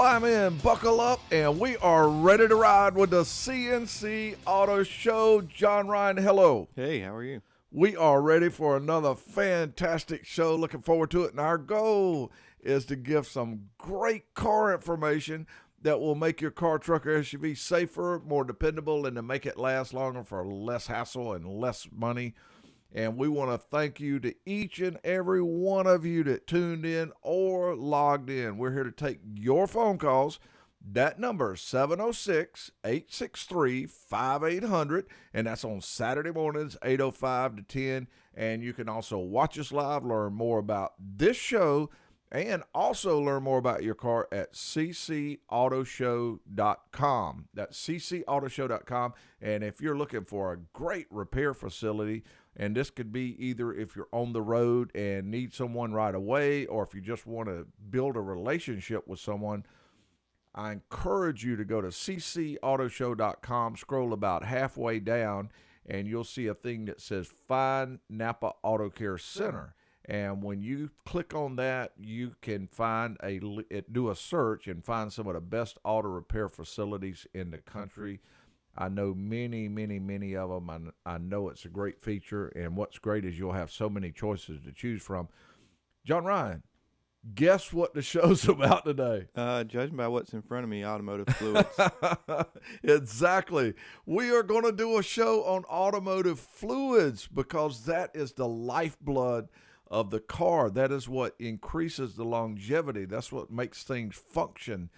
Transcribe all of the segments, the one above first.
climb in, buckle up, and we are ready to ride with the CNC Auto Show. John Ryan, hello. Hey, how are you? We are ready for another fantastic show. Looking forward to it. And our goal is to give some great car information that will make your car, truck, or SUV safer, more dependable, and to make it last longer for less hassle and less money. And we want to thank you to each and every one of you that tuned in or logged in. We're here to take your phone calls. That number is 706-863-5800, and that's on Saturday mornings, 8:05 to 10. And you can also watch us live, learn more about this show, and also learn more about your car at ccautoshow.com. That's ccautoshow.com. And if you're looking for a great repair facility, and this could be either if you're on the road and need someone right away, or if you just want to build a relationship with someone, I encourage you to go to ccautoshow.com, scroll about halfway down, and you'll see a thing that says Find Napa Auto Care Center. And when you click on that, you can find do a search and find some of the best auto repair facilities in the country. I know many, many, many of them. I know it's a great feature, and what's great is you'll have so many choices to choose from. John Ryan, guess what the show's about today? Judging by what's in front of me, automotive fluids. Exactly. We are going to do a show on automotive fluids because that is the lifeblood of the car. That is what increases the longevity. That's what makes things function.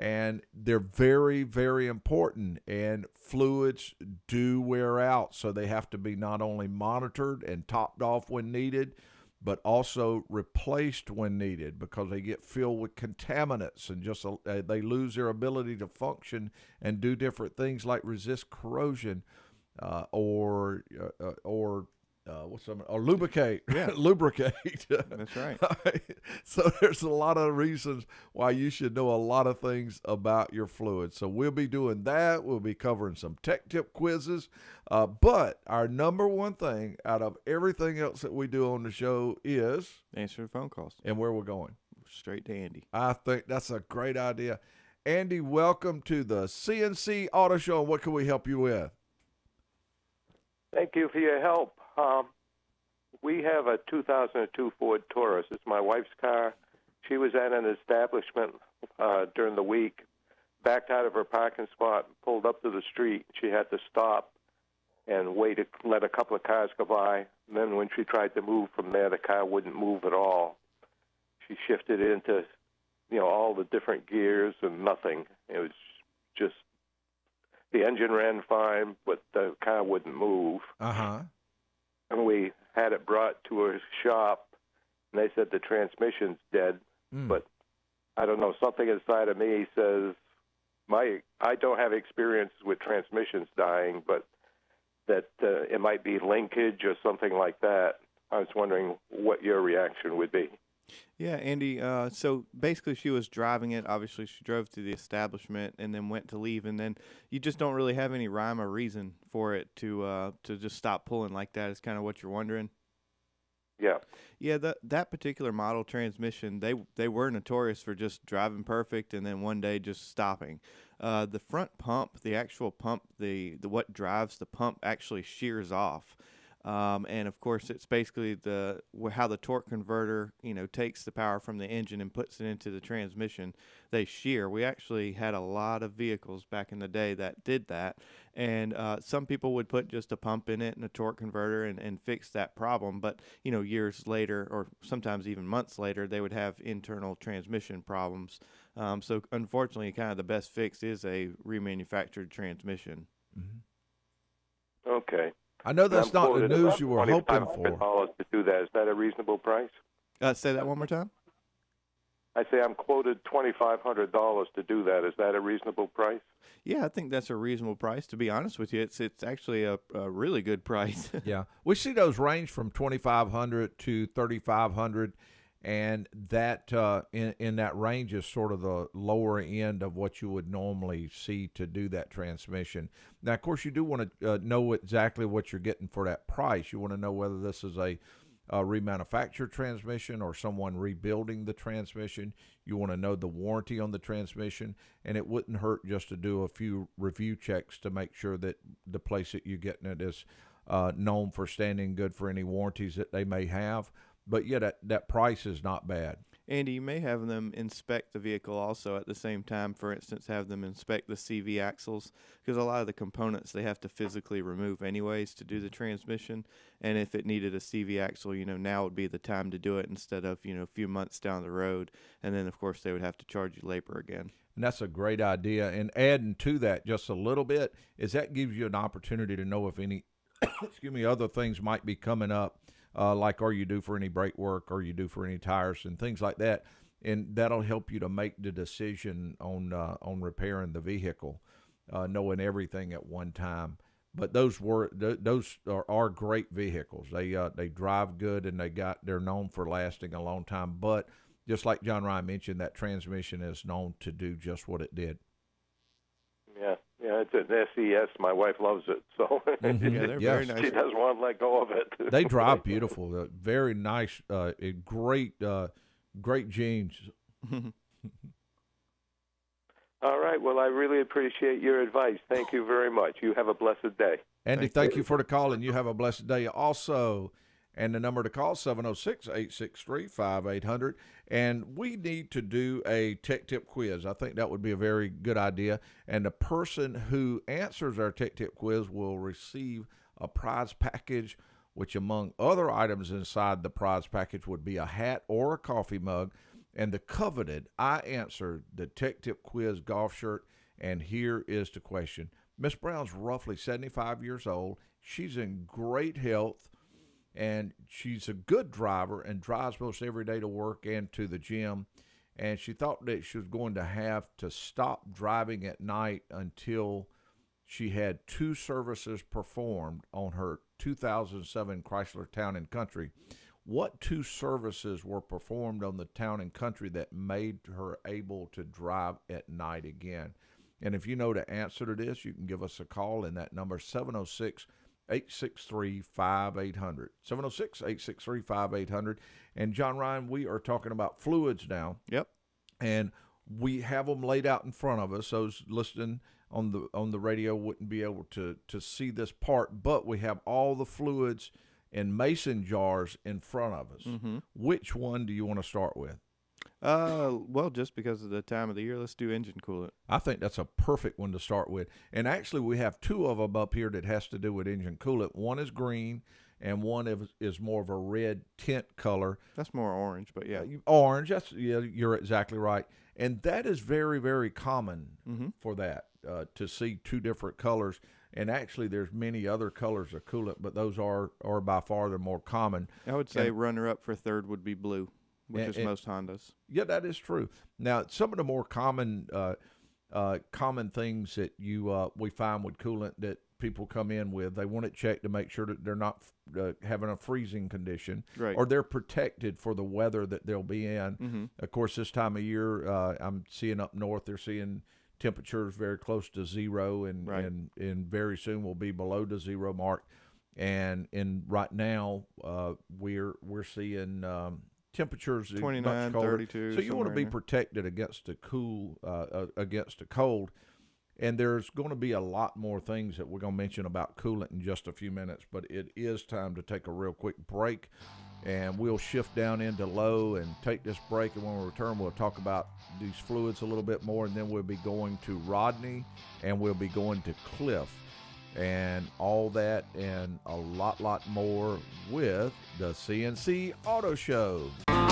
And they're very, very important. And fluids do wear out, so they have to be not only monitored and topped off when needed, but also replaced when needed because they get filled with contaminants and just they lose their ability to function and do different things like resist corrosion or lubricate. Yeah. Lubricate. That's right. So there's a lot of reasons why you should know a lot of things about your fluids. So we'll be doing that. We'll be covering some tech tip quizzes. But our number one thing out of everything else that we do on the show is Answer the phone calls. And where we're going. Straight to Andy. I think that's a great idea. Andy, welcome to the CNC Auto Show. What can we help you with? Thank you for your help. We have a 2002 Ford Taurus. It's my wife's car. She was at an establishment during the week, backed out of her parking spot, pulled up to the street. She had to stop and wait, let a couple of cars go by. And then when she tried to move from there, the car wouldn't move at all. She shifted into, all the different gears and nothing. It was just the engine ran fine, but the car wouldn't move. Uh-huh. And we had it brought to a shop, and they said the transmission's dead. But I don't know, something inside of me says I don't have experience with transmissions dying, but that it might be linkage or something like that. I was wondering what your reaction would be. Yeah, Andy, so basically she was driving it. Obviously, she drove to the establishment and then went to leave, and then you just don't really have any rhyme or reason for it to just stop pulling like that is kind of what you're wondering. Yeah. Yeah, that particular model transmission, they were notorious for just driving perfect and then one day just stopping. The front pump, the actual pump, the what drives the pump actually shears off. And of course, it's basically how the torque converter, takes the power from the engine and puts it into the transmission. They shear. We actually had a lot of vehicles back in the day that did that. And some people would put just a pump in it and a torque converter and fix that problem. But, years later, or sometimes even months later, they would have internal transmission problems. So unfortunately, kind of the best fix is a remanufactured transmission. Mm-hmm. Okay. I know that's not the news you were hoping for. $2,500 to do that. Is that a reasonable price? Say that one more time. I say I'm quoted $2,500 to do that. Is that a reasonable price? Yeah, I think that's a reasonable price. To be honest with you, it's actually a really good price. Yeah, we see those range from $2,500 to $3,500, and that in that range is sort of the lower end of what you would normally see to do that transmission. Now, of course, you do want to know exactly what you're getting for that price. You want to know whether this is a remanufactured transmission or someone rebuilding the transmission. You want to know the warranty on the transmission, and it wouldn't hurt just to do a few review checks to make sure that the place that you're getting it is known for standing good for any warranties that they may have. But yeah, that price is not bad. Andy, you may have them inspect the vehicle also at the same time. For instance, have them inspect the CV axles, because a lot of the components they have to physically remove anyways to do the transmission. And if it needed a CV axle, now would be the time to do it instead of, a few months down the road. And then, of course, they would have to charge you labor again. And that's a great idea. And adding to that just a little bit is that gives you an opportunity to know if any, other things might be coming up. Like are you due for any brake work, or you due for any tires and things like that, and that'll help you to make the decision on repairing the vehicle, knowing everything at one time. But those are great vehicles. They drive good, and they're known for lasting a long time. But just like John Ryan mentioned, that transmission is known to do just what it did. Yeah, it's an SES. My wife loves it, so Mm-hmm. Yeah, they're very nice. she doesn't want to let go of it. They drive beautiful, very nice, great jeans. All right. Well, I really appreciate your advice. Thank you very much. You have a blessed day. Andy, thank you for the call, and you have a blessed day also. And the number to call, 706-863-5800. And we need to do a tech tip quiz. I think that would be a very good idea. And the person who answers our tech tip quiz will receive a prize package, which among other items inside the prize package would be a hat or a coffee mug. And the coveted, I answered the tech tip quiz golf shirt. And here is the question. Miss Brown's roughly 75 years old. She's in great health. And she's a good driver and drives most every day to work and to the gym. And she thought that she was going to have to stop driving at night until she had 2 services performed on her 2007 Chrysler Town & Country. What 2 services were performed on the Town & Country that made her able to drive at night again? And if you know the answer to this, you can give us a call, and that number is 706-863-5800. 706-863-5800. And John Ryan, we are talking about fluids now. Yep. And we have them laid out in front of us. Those listening on the radio wouldn't be able to see this part, but we have all the fluids in mason jars in front of us. Mm-hmm. Which one do you want to start with? Well, just because of the time of the year, let's do engine coolant. I think that's a perfect one to start with. And actually, we have 2 of them up here that has to do with engine coolant. One is green, and one is more of a red tint color. That's more orange, but yeah. Orange, you're exactly right. And that is very, very common for that, to see 2 different colors. And actually, there's many other colors of coolant, but those are by far the more common. I would say runner-up for third would be blue, which is most Hondas. Yeah, that is true. Now, some of the more common things that we find with coolant that people come in with, they want it checked to make sure that they're not having a freezing condition, right, or they're protected for the weather that they'll be in. Mm-hmm. Of course, this time of year, I'm seeing up north, they're seeing temperatures very close to 0, and very soon will be below the 0 mark. And right now, we're seeing temperatures 29, much colder. 32. So you want to be protected against the against the cold. And there's going to be a lot more things that we're going to mention about coolant in just a few minutes, but it is time to take a real quick break, and we'll shift down into low and take this break. And when we return, we'll talk about these fluids a little bit more, and then we'll be going to Rodney, and we'll be going to Cliff, and all that and a lot more with the CNC Auto Show. Well,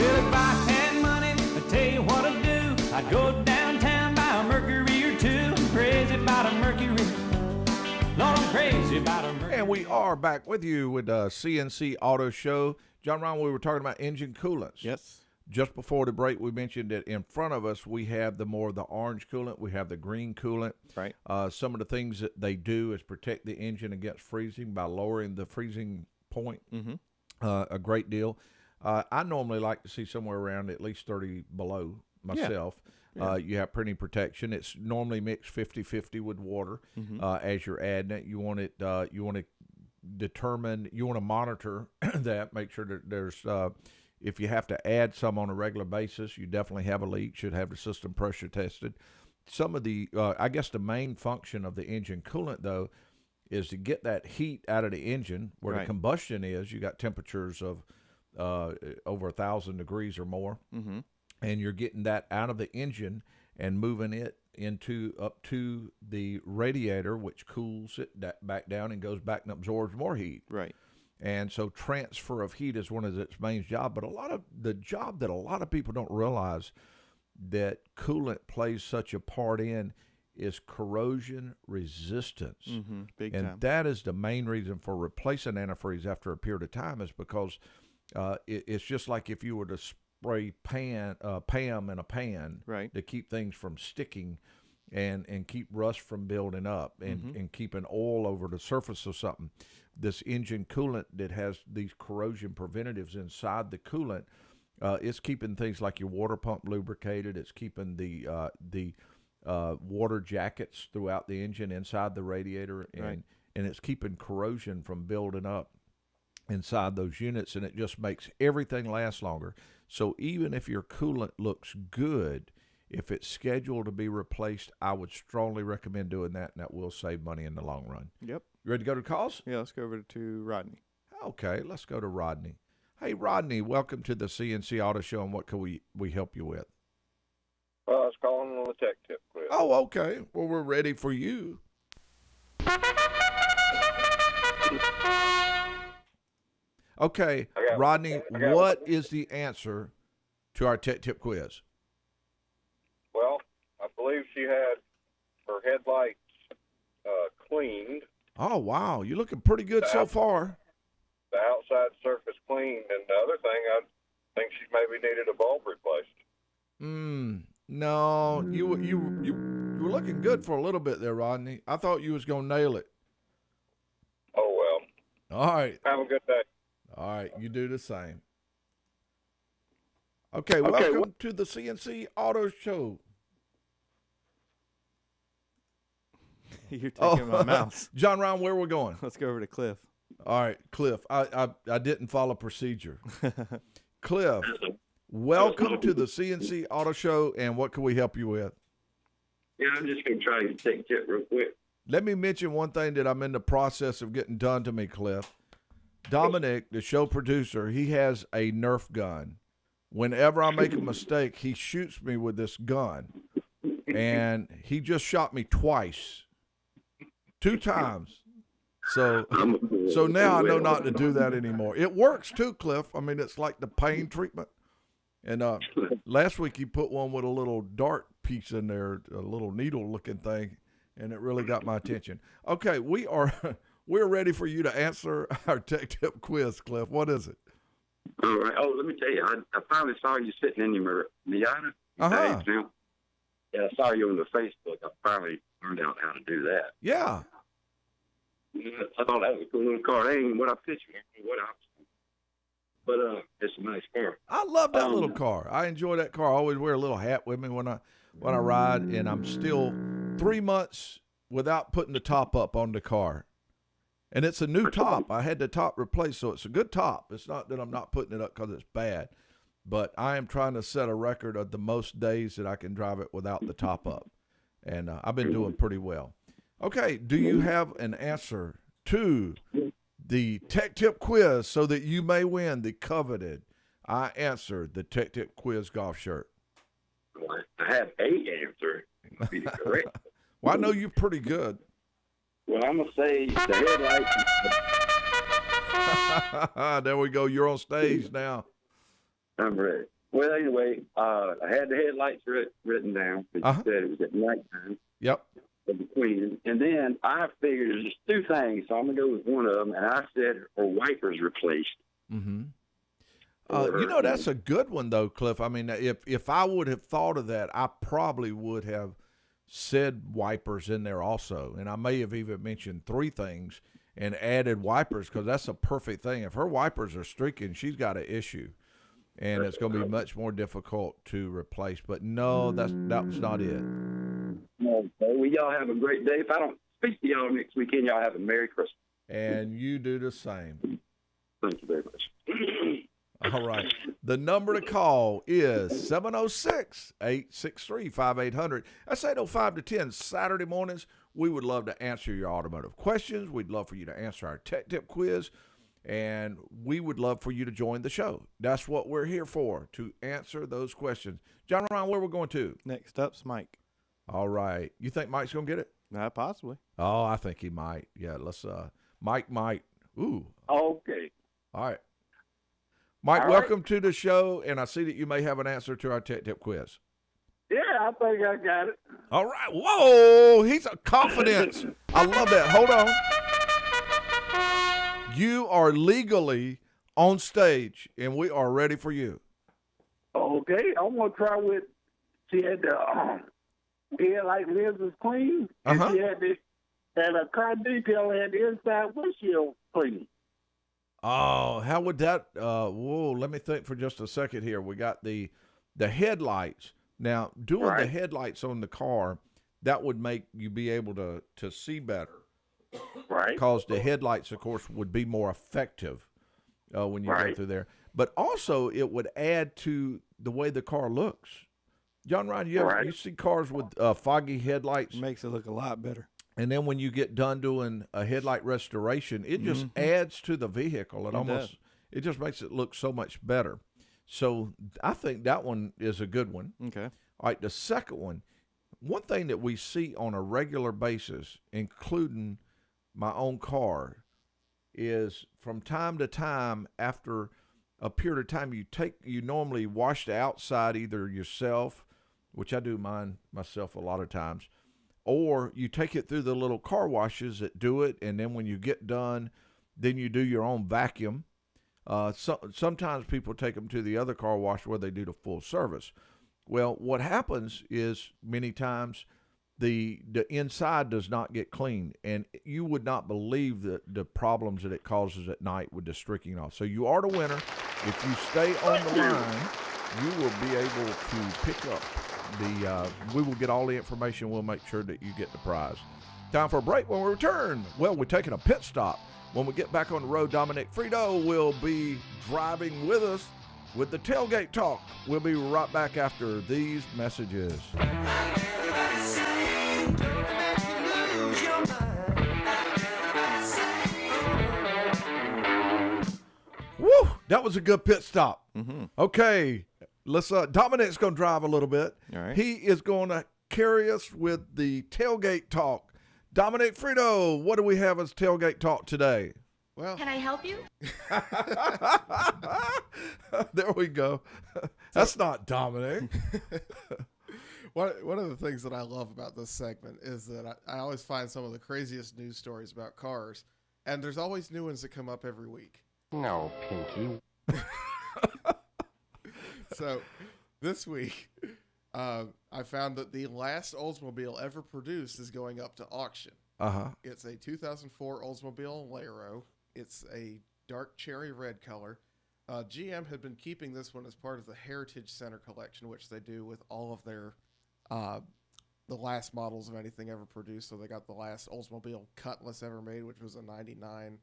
if I had money, I'd tell you what I'd do. I'd go downtown, buy a Mercury or 2. I'm crazy about a Mercury. Lord, I'm crazy about a Mercury. And we are back with you with the CNC Auto Show. John Ryan, we were talking about engine coolants. Yes. Just before the break, we mentioned that in front of us, we have the orange coolant. We have the green coolant. Right. Some of the things that they do is protect the engine against freezing by lowering the freezing point a great deal. I normally like to see somewhere around at least 30 below myself. Yeah. You have plenty protection. It's normally mixed 50-50 with water as you're adding it. You want it determine, you want to monitor that, make sure that there's, if you have to add some on a regular basis, you definitely have a leak, should have the system pressure tested. Some of the, I guess the main function of the engine coolant, though, is to get that heat out of the engine where the combustion is. You got temperatures of over 1,000 degrees or more, and you're getting that out of the engine and moving it up to the radiator, which cools it back down and goes back and absorbs more heat. Right. And so transfer of heat is one of its main job. But the job that a lot of people don't realize that coolant plays such a part in is corrosion resistance. Big and time. that is the main reason for replacing antifreeze after a period of time, is because it's just like if you were to spray PAM in a pan to keep things from sticking and keep rust from building up and keeping oil over the surface of something. This engine coolant that has these corrosion preventatives inside the coolant, it's keeping things like your water pump lubricated. It's keeping the water jackets throughout the engine inside the radiator, and it's keeping corrosion from building up inside those units, and it just makes everything last longer. So even if your coolant looks good, if it's scheduled to be replaced, I would strongly recommend doing that, and that will save money in the long run. Yep. You ready to go to calls? Yeah, let's go over to Rodney. Okay, let's go to Rodney. Hey, Rodney, welcome to the CNC Auto Show, and what can we help you with? Well, I was calling on the tech tip quiz. Oh, okay. Well, we're ready for you. Okay, Rodney, what is the answer to our tech tip quiz? Well, I believe she had her headlights cleaned. Oh, wow. You're looking pretty good so far. The outside surface cleaned, and the other thing, I think she maybe needed a bulb replaced. No, you were looking good for a little bit there, Rodney. I thought you was going to nail it. Oh, well. All right. Have a good day. All right, you do the same. Okay, welcome to the CNC Auto Show. You're taking my mouse. John Ryan, where we're going? Let's go over to Cliff. All right, Cliff. I didn't follow procedure. Cliff, welcome to the CNC Auto Show, and what can we help you with? Yeah, I'm just going to try to take it real quick. Let me mention one thing that I'm in the process of getting done to me, Cliff. Dominic, the show producer, he has a Nerf gun. Whenever I make a mistake, he shoots me with this gun. And he just shot me twice. 2 times. So now I know not to do that anymore. It works too, Cliff. I mean, it's like the pain treatment. And last week he put one with a little dart piece in there, a little needle-looking thing, and it really got my attention. Okay, we're ready for you to answer our tech tip quiz, Cliff. What is it? All right. Oh, let me tell you, I finally saw you sitting in your Miata. Uh-huh. Yeah, I saw you on the Facebook. I finally learned out how to do that. Yeah. I thought that was a cool little car. That ain't what I pictured. But it's a nice car. I love that little car. I enjoy that car. I always wear a little hat with me when I ride, and I'm still 3 months without putting the top up on the car. And it's a new top. I had the top replaced, so it's a good top. It's not that I'm not putting it up because it's bad, but I am trying to set a record of the most days that I can drive it without the top up, and I've been doing pretty well. Okay, do you have an answer to the tech tip quiz so that you may win the coveted I answered the tech tip quiz golf shirt? Well, I have a answer. It must be correct. Well, I know you're pretty good. Well, I'm going to say the headlights. There we go. You're on stage now. I'm ready. Well, anyway, I had the headlights written down. You said it was at nighttime. Yep. For the Queen. And then I figured there's just 2 things, so I'm going to go with one of them. And I said her wipers replaced. Mm-hmm. That's a good one, though, Cliff. I mean, if I would have thought of that, I probably would have said wipers in there also, and I may have even mentioned 3 things and added wipers, because that's a perfect thing. If her wipers are streaking, she's got an issue, and it's going to be much more difficult to replace. But no, that was not it. Well, y'all have a great day. If I don't speak to y'all next weekend, y'all have a Merry Christmas. and you do the same. Thank you very much. All right. The number to call is 706-863-5800. That's 805 to 10 Saturday mornings. We would love to answer your automotive questions. We'd love for you to answer our tech tip quiz, and we would love for you to join the show. That's what we're here for, to answer those questions. John Ryan, where we're going to? Next up's Mike. All right. You think Mike's going to get it? Possibly. Oh, I think he might. Yeah, let's Mike might. Ooh. Okay. All right. Mike, All right. welcome to the show, and I see that you may have an answer to our tech tip quiz. Yeah, I think I got it. All right. Whoa, he's a confidence. I love that. Hold on. You are legally on stage, and we are ready for you. Okay, I'm gonna try with. She had the headlight lens was clean, and Uh-huh. she had a car detail had the inside windshield clean. Oh, how would that? Whoa, let me think for just a second here. We got the headlights. Now, doing the Right. headlights on the car, that would make you be able to see better. Right. Because the headlights, of course, would be more effective when you go Right. through there. But also, it would add to the way the car looks. John Ryan, you see cars with foggy headlights, Makes it look a lot better. and then when you get done doing a headlight restoration, it just adds to the vehicle. It just makes it look so much better. So I think that one is a good one. Okay. All right, the second one thing that we see on a regular basis, including my own car, is from time to time, after a period of time, you normally wash the outside either yourself, which I do mine myself a lot of times, or you take it through the little car washes that do it, and then when you get done, then you do your own vacuum. Sometimes people take them to the other car wash where they do the full service. Well, what happens is many times the inside does not get cleaned, and you would not believe the problems that it causes at night with the streaking off. So you are the winner. If you stay on the line, you will be able to pick up we will get all the information. We'll make sure that you get the prize. Time for a break. When we return, well, we're taking a pit stop. When we get back on the road, Dominic Frito will be driving with us with the Tailgate Talk. We'll be right back after these messages. Woo! That was a good pit stop. Mm-hmm. Okay, let's. Dominic's going to drive a little bit. All right. He is going to carry us with the Tailgate Talk. Dominic Frito, what do we have as Tailgate Talk today? Well, can I help you? There we go. That's not Dominic. one of the things that I love about this segment is that I always find some of the craziest news stories about cars, and there's always new ones that come up every week. No, Pinky. So this week, I found that the last Oldsmobile ever produced is going up to auction. Uh-huh. It's a 2004 Oldsmobile Laro. It's a dark cherry red color. GM had been keeping this one as part of the Heritage Center collection, which they do with all of their the last models of anything ever produced. So they got the last Oldsmobile Cutlass ever made, which was a 99.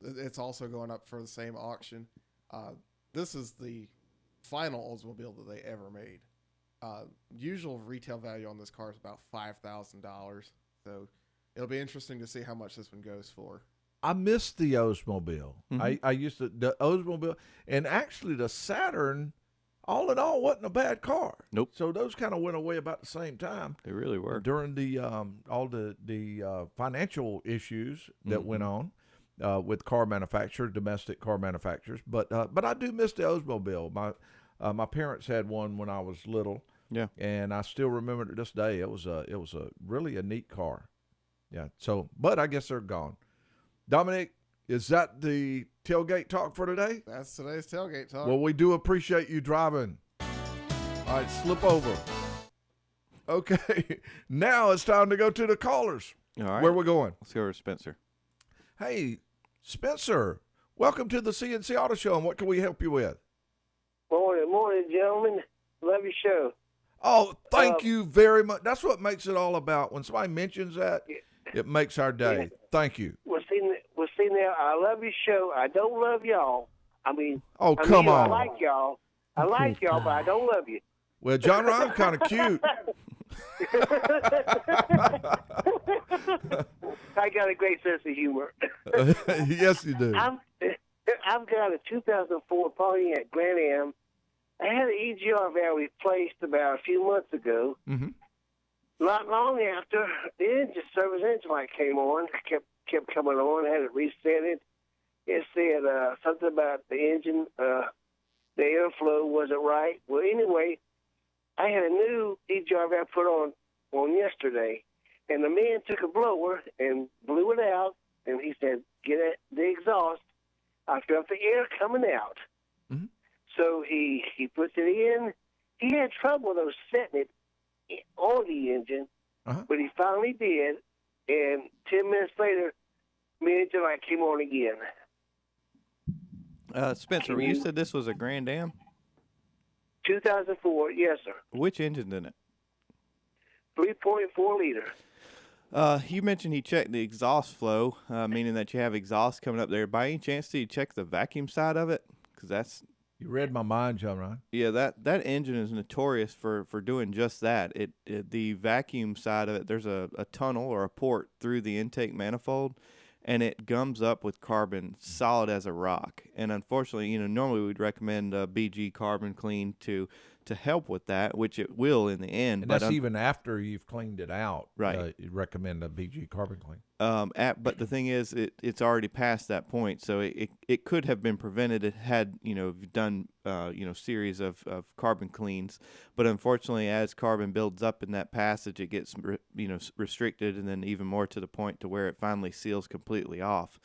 It's also going up for the same auction. This is the final Oldsmobile that they ever made. Usual retail value on this car is about $5,000. So it'll be interesting to see how much this one goes for. I missed the Oldsmobile. Mm-hmm. I used the Oldsmobile, and actually the Saturn, all in all, wasn't a bad car. Nope. So those kind of went away about the same time They really were. during the all the financial issues that went on with car manufacturers, domestic car manufacturers. But I do miss the Oldsmobile. My parents had one when I was little. Yeah. And I still remember it to this day. It was a really a neat car. Yeah. So, but I guess they're gone. Dominic, is that the Tailgate Talk for today? That's today's Tailgate Talk. Well, we do appreciate you driving. All right, slip over. Okay, now it's time to go to the callers. All right. Where we going? Let's go to Spencer. Hey, Spencer, welcome to the CNC Auto Show, and what can we help you with? Morning, gentlemen. Love your show. Oh, thank you very much. That's what makes it all about. When somebody mentions that, It makes our day. Thank you. Well, see now, I love your show. I don't love y'all. I mean, Come on. I like y'all. I like y'all, but I don't love you. Well, John Ryan's kind of cute. I got a great sense of humor. Yes, you do. I've got a 2004 Pontiac Grand Am. I had an EGR valve replaced about a few months ago. Mm-hmm. Not long after, the service engine light came on. Kept coming on. I had it reset. It said something about the engine, the airflow wasn't right. Well, anyway, I had a new EGR valve put on yesterday, and the man took a blower and blew it out, and he said, get the exhaust. I felt the air coming out. Mm-hmm. So he puts it in. He had trouble, though, setting it on the engine, but he finally did, and 10 minutes later, the engine light came on again. Spencer, you said this was a Grand Am? 2004, yes, sir. Which engine's in it? 3.4 liter. You mentioned he checked the exhaust flow, meaning that you have exhaust coming up there. By any chance, did you check the vacuum side of it? Because that's... You read my mind, John Ryan. Yeah, that engine is notorious for doing just that. The vacuum side of it, there's a tunnel or a port through the intake manifold, and it gums up with carbon solid as a rock. And unfortunately, normally we'd recommend BG Carbon Clean to help with that, which it will in the end. And that's even after you've cleaned it out. Right. You recommend a BG Carbon Clean. But the thing is, it's already past that point, so it could have been prevented. It had done series of carbon cleans, but unfortunately, as carbon builds up in that passage, it gets restricted, and then even more to the point to where it finally seals completely off.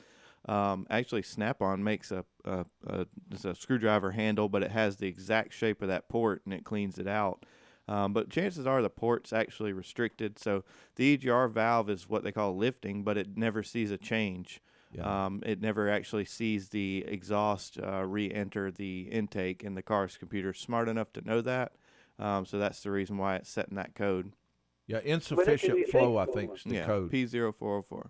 Actually, Snap-on makes it's a screwdriver handle, but it has the exact shape of that port, and it cleans it out. But chances are the port's actually restricted. So the EGR valve is what they call lifting, but it never sees a change. Yeah. It never actually sees the exhaust re-enter the intake, and the car's computer's smart enough to know that. So that's the reason why it's setting that code. Yeah, insufficient flow, I think, is the code. P0404.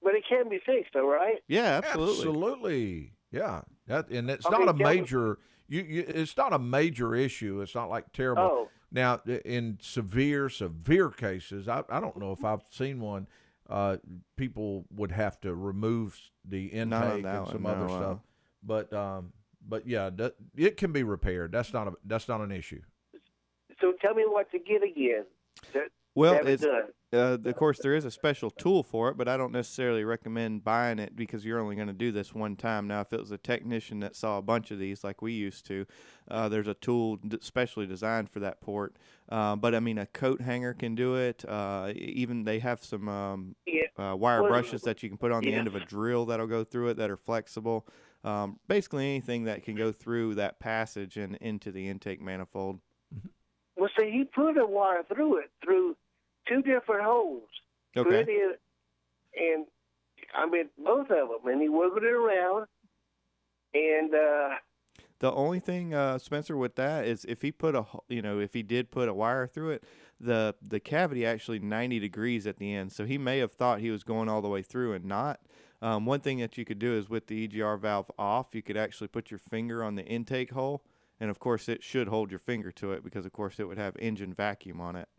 But it can be fixed, though, right? Yeah, absolutely. Absolutely. Yeah. And it's not a major... it's not a major issue. It's not like terrible. Oh. Now, in severe cases, I don't know if I've seen one. People would have to remove the intake and some other stuff. But yeah, it can be repaired. That's not an issue. So tell me what to get again. Well, of course, there is a special tool for it, but I don't necessarily recommend buying it because you're only going to do this one time. Now, if it was a technician that saw a bunch of these like we used to, there's a tool specially designed for that port. But, I mean, a coat hanger can do it. Even they have some wire brushes that you can put on the end of a drill that'll go through it that are flexible. Basically anything that can go through that passage and into the intake manifold. Well, see, he put a wire through two different holes. Okay. And I mean, both of them, and he wiggled it around. And the only thing, Spencer, with that is if he put if he did put a wire through it, the cavity actually 90 degrees at the end. So he may have thought he was going all the way through and not. One thing that you could do is with the EGR valve off, you could actually put your finger on the intake hole. And, of course, it should hold your finger to it because, of course, it would have engine vacuum on it.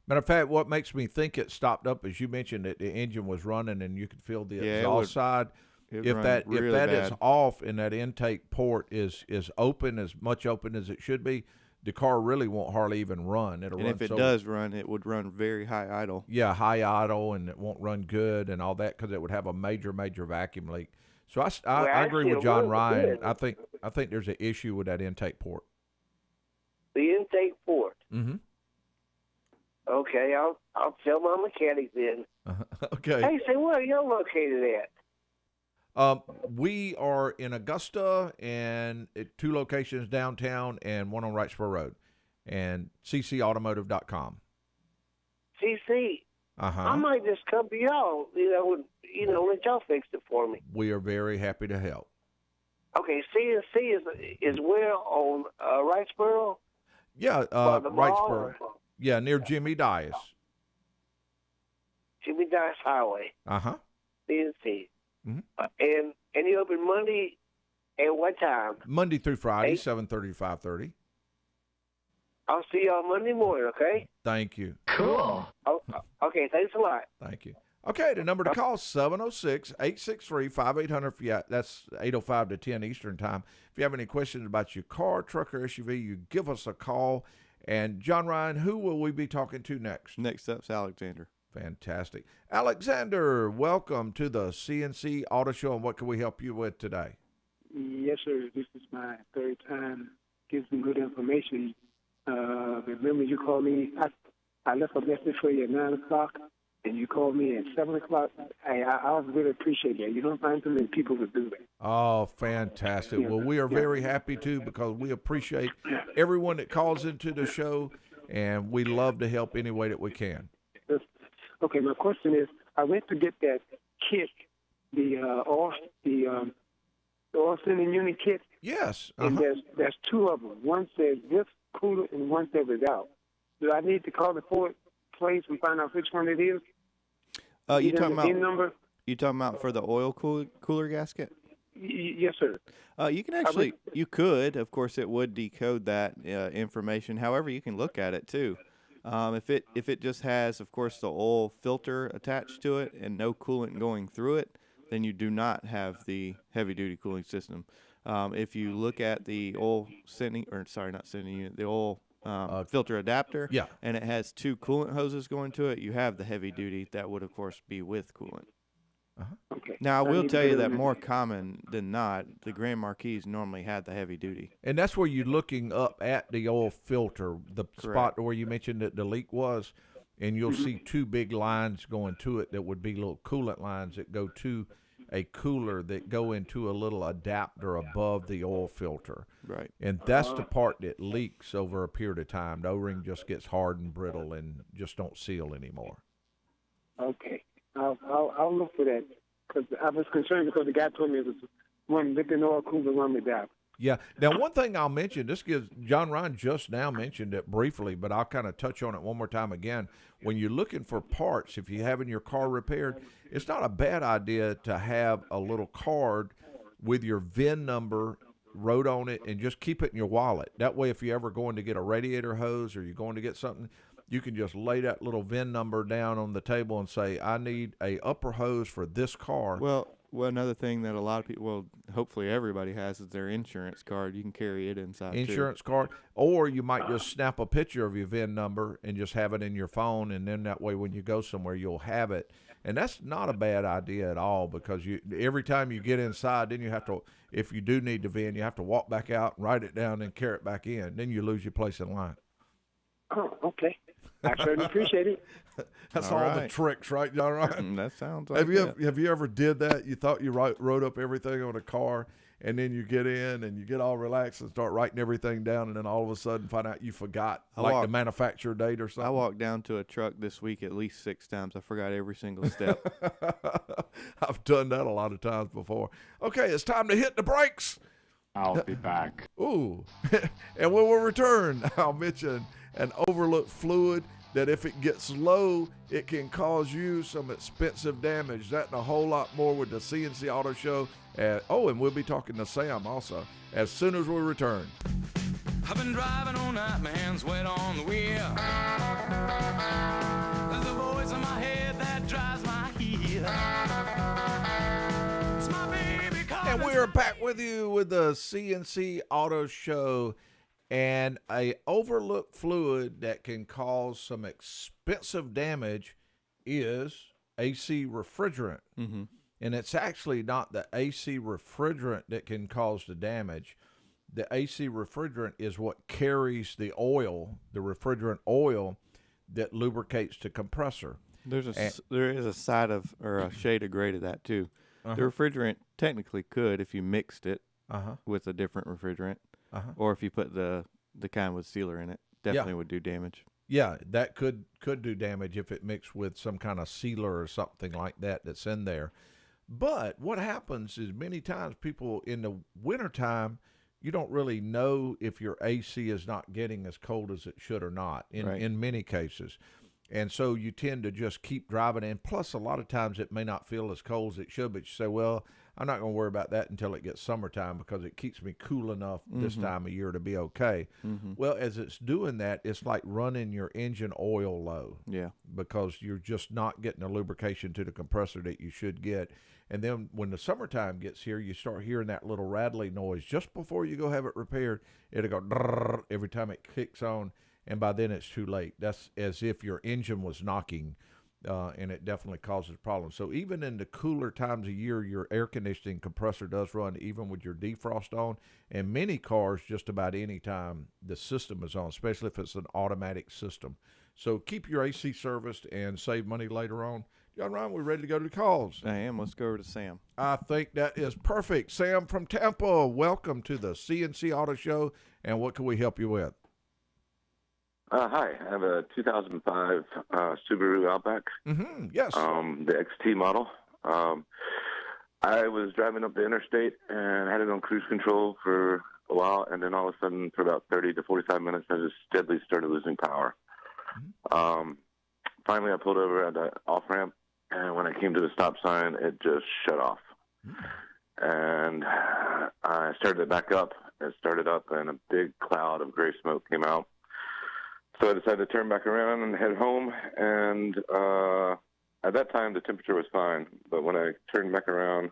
Matter of fact, what makes me think it stopped up is you mentioned that the engine was running and you could feel the exhaust side. If that is off and that intake port is open, as much open as it should be, the car really won't hardly even run. And if it does run, it would run very high idle. Yeah, high idle, and it won't run good and all that because it would have a major vacuum leak. So I agree with John Ryan. I think there's an issue with that intake port. The intake port. Mm-hmm. Okay, I'll tell my mechanic then. Okay. Hey, say, where are you located at? We are in Augusta and at 2 locations downtown and 1 on Wrightsboro Road, and ccautomotive.com. CC. I might just come to y'all, let y'all fix it for me. We are very happy to help. Okay, CNC is where on Wrightsboro? Yeah, Wrightsboro. Yeah, near Jimmy Dias. Jimmy Dice Highway, Uh-huh. CNC. Mhm. And you open Monday at what time? Monday through Friday, 8? 7:30 to 5:30. I'll see you on Monday morning, okay? Thank you. Oh, okay, thanks a lot. Thank you. Okay, the number to call, 706-863-5800. That's 8:05 to 10 Eastern Time. If you have any questions about your car, truck, or SUV, you give us a call. And, John Ryan, who will we be talking to next? Next up's Alexander. Fantastic. Alexander, welcome to the CNC Auto Show, and what can we help you with today? Yes, sir. This is my third time. Give some good information. Remember, you called me. I left a message for you at 9 o'clock, and you called me at 7 o'clock. I really appreciate that. You don't find too many people who do that. Oh, fantastic. Well, we are very happy, too, because we appreciate everyone that calls into the show, and we love to help any way that we can. Okay, my question is, I went to get that kit, the oil sending unit kit. Yes. And there's two of them. One says with cooler and one says without. Do I need to call the Ford place and find out which one it is? You talking about VIN number? You talking about for the oil cooler gasket? Yes, sir. You can actually, you could, of course, it would decode that information. However, you can look at it too. If it just has, of course, the oil filter attached to it and no coolant going through it, then you do not have the heavy-duty cooling system. If you look at the oil sending, or sorry, not sending unit, the oil filter adapter, yeah, and it has two coolant hoses going to it, you have the heavy-duty. That would, of course, be with coolant. Okay. Now, I will tell you that more common than not, the Grand Marquis normally had the heavy duty. And that's where you're looking up at the oil filter, the spot where you mentioned that the leak was, and you'll see two big lines going to it that would be little coolant lines that go to a cooler that go into a little adapter above the oil filter. Right. And that's the part that leaks over a period of time. The O-ring just gets hard and brittle and just don't seal anymore. Okay. I'll look for that because I was concerned because the guy told me it was one liquid oil cooler run me down. Yeah. Now, one thing I'll mention, John Ryan just now mentioned it briefly, but I'll kind of touch on it one more time again. When you're looking for parts, if you're having your car repaired, it's not a bad idea to have a little card with your VIN number wrote on it and just keep it in your wallet. That way, if you're ever going to get a radiator hose or you're going to get something, you can just lay that little VIN number down on the table and say, I need a upper hose for this car. Well, another thing that a lot of people, well, hopefully everybody has, is their insurance card. You can carry it inside Insurance card. Or you might just snap a picture of your VIN number and just have it in your phone, and then that way when you go somewhere, you'll have it. And that's not a bad idea at all because every time you get inside, then you have to, if you do need the VIN, you have to walk back out, write it down, and carry it back in. Then you lose your place in line. Oh, okay. I certainly appreciate it. That's all the tricks, right, John Ryan? That sounds like Have you ever did that? You thought you wrote up everything on a car, and then you get in and you get all relaxed and start writing everything down, and then all of a sudden find out you forgot the manufacturer date or something. I walked down to a truck this week at least 6 times. I forgot every single step. I've done that a lot of times before. Okay, it's time to hit the brakes. I'll be back. Ooh. And when we return, I'll mention an overlooked fluid that if it gets low, it can cause you some expensive damage. That and a whole lot more with the CNC Auto Show. And we'll be talking to Sam also as soon as we return. I've been driving all night, my hands wet on the wheel. There's a voice in my head that drives my heel. It's my baby car. And we're back with you with the CNC Auto Show. And a overlooked fluid that can cause some expensive damage is AC refrigerant. Mm-hmm. And it's actually not the AC refrigerant that can cause the damage. The AC refrigerant is what carries the oil, the refrigerant oil that lubricates the compressor. There is a side of, or a shade of gray to that too. The refrigerant technically could, if you mixed it with a different refrigerant, or if you put the kind with sealer in it, definitely would do damage. Yeah, that could do damage if it mixed with some kind of sealer or something like that that's in there. But what happens is many times people in the wintertime, you don't really know if your AC is not getting as cold as it should or not in many cases. And so you tend to just keep driving. And plus, a lot of times it may not feel as cold as it should, but you say, well, I'm not going to worry about that until it gets summertime because it keeps me cool enough this time of year to be okay. Well, as it's doing that, it's like running your engine oil low. Yeah. Because you're just not getting the lubrication to the compressor that you should get. And then when the summertime gets here, you start hearing that little rattling noise just before you go have it repaired. It'll go drrrr every time it kicks on, and by then it's too late. That's as if your engine was knocking, and it definitely causes problems. So even in the cooler times of year, your air conditioning compressor does run even with your defrost on, and many cars just about any time the system is on, especially if it's an automatic system. So keep your AC serviced and save money later on. John Ryan, we're ready to go to the calls. I am. Let's go over to Sam. I think that is perfect. Sam from Tampa, welcome to the CNC Auto Show, and what can we help you with? Hi, I have a 2005 Subaru Outback. Yes. The XT model. I was driving up the interstate and had it on cruise control for a while, and then all of a sudden, for about 30 to 45 minutes, I just steadily started losing power. Finally, I pulled over at the off-ramp, and when I came to the stop sign, it just shut off. And I started it back up. It started up, and a big cloud of gray smoke came out. So I decided to turn back around and head home. And at that time, the temperature was fine. But when I turned back around,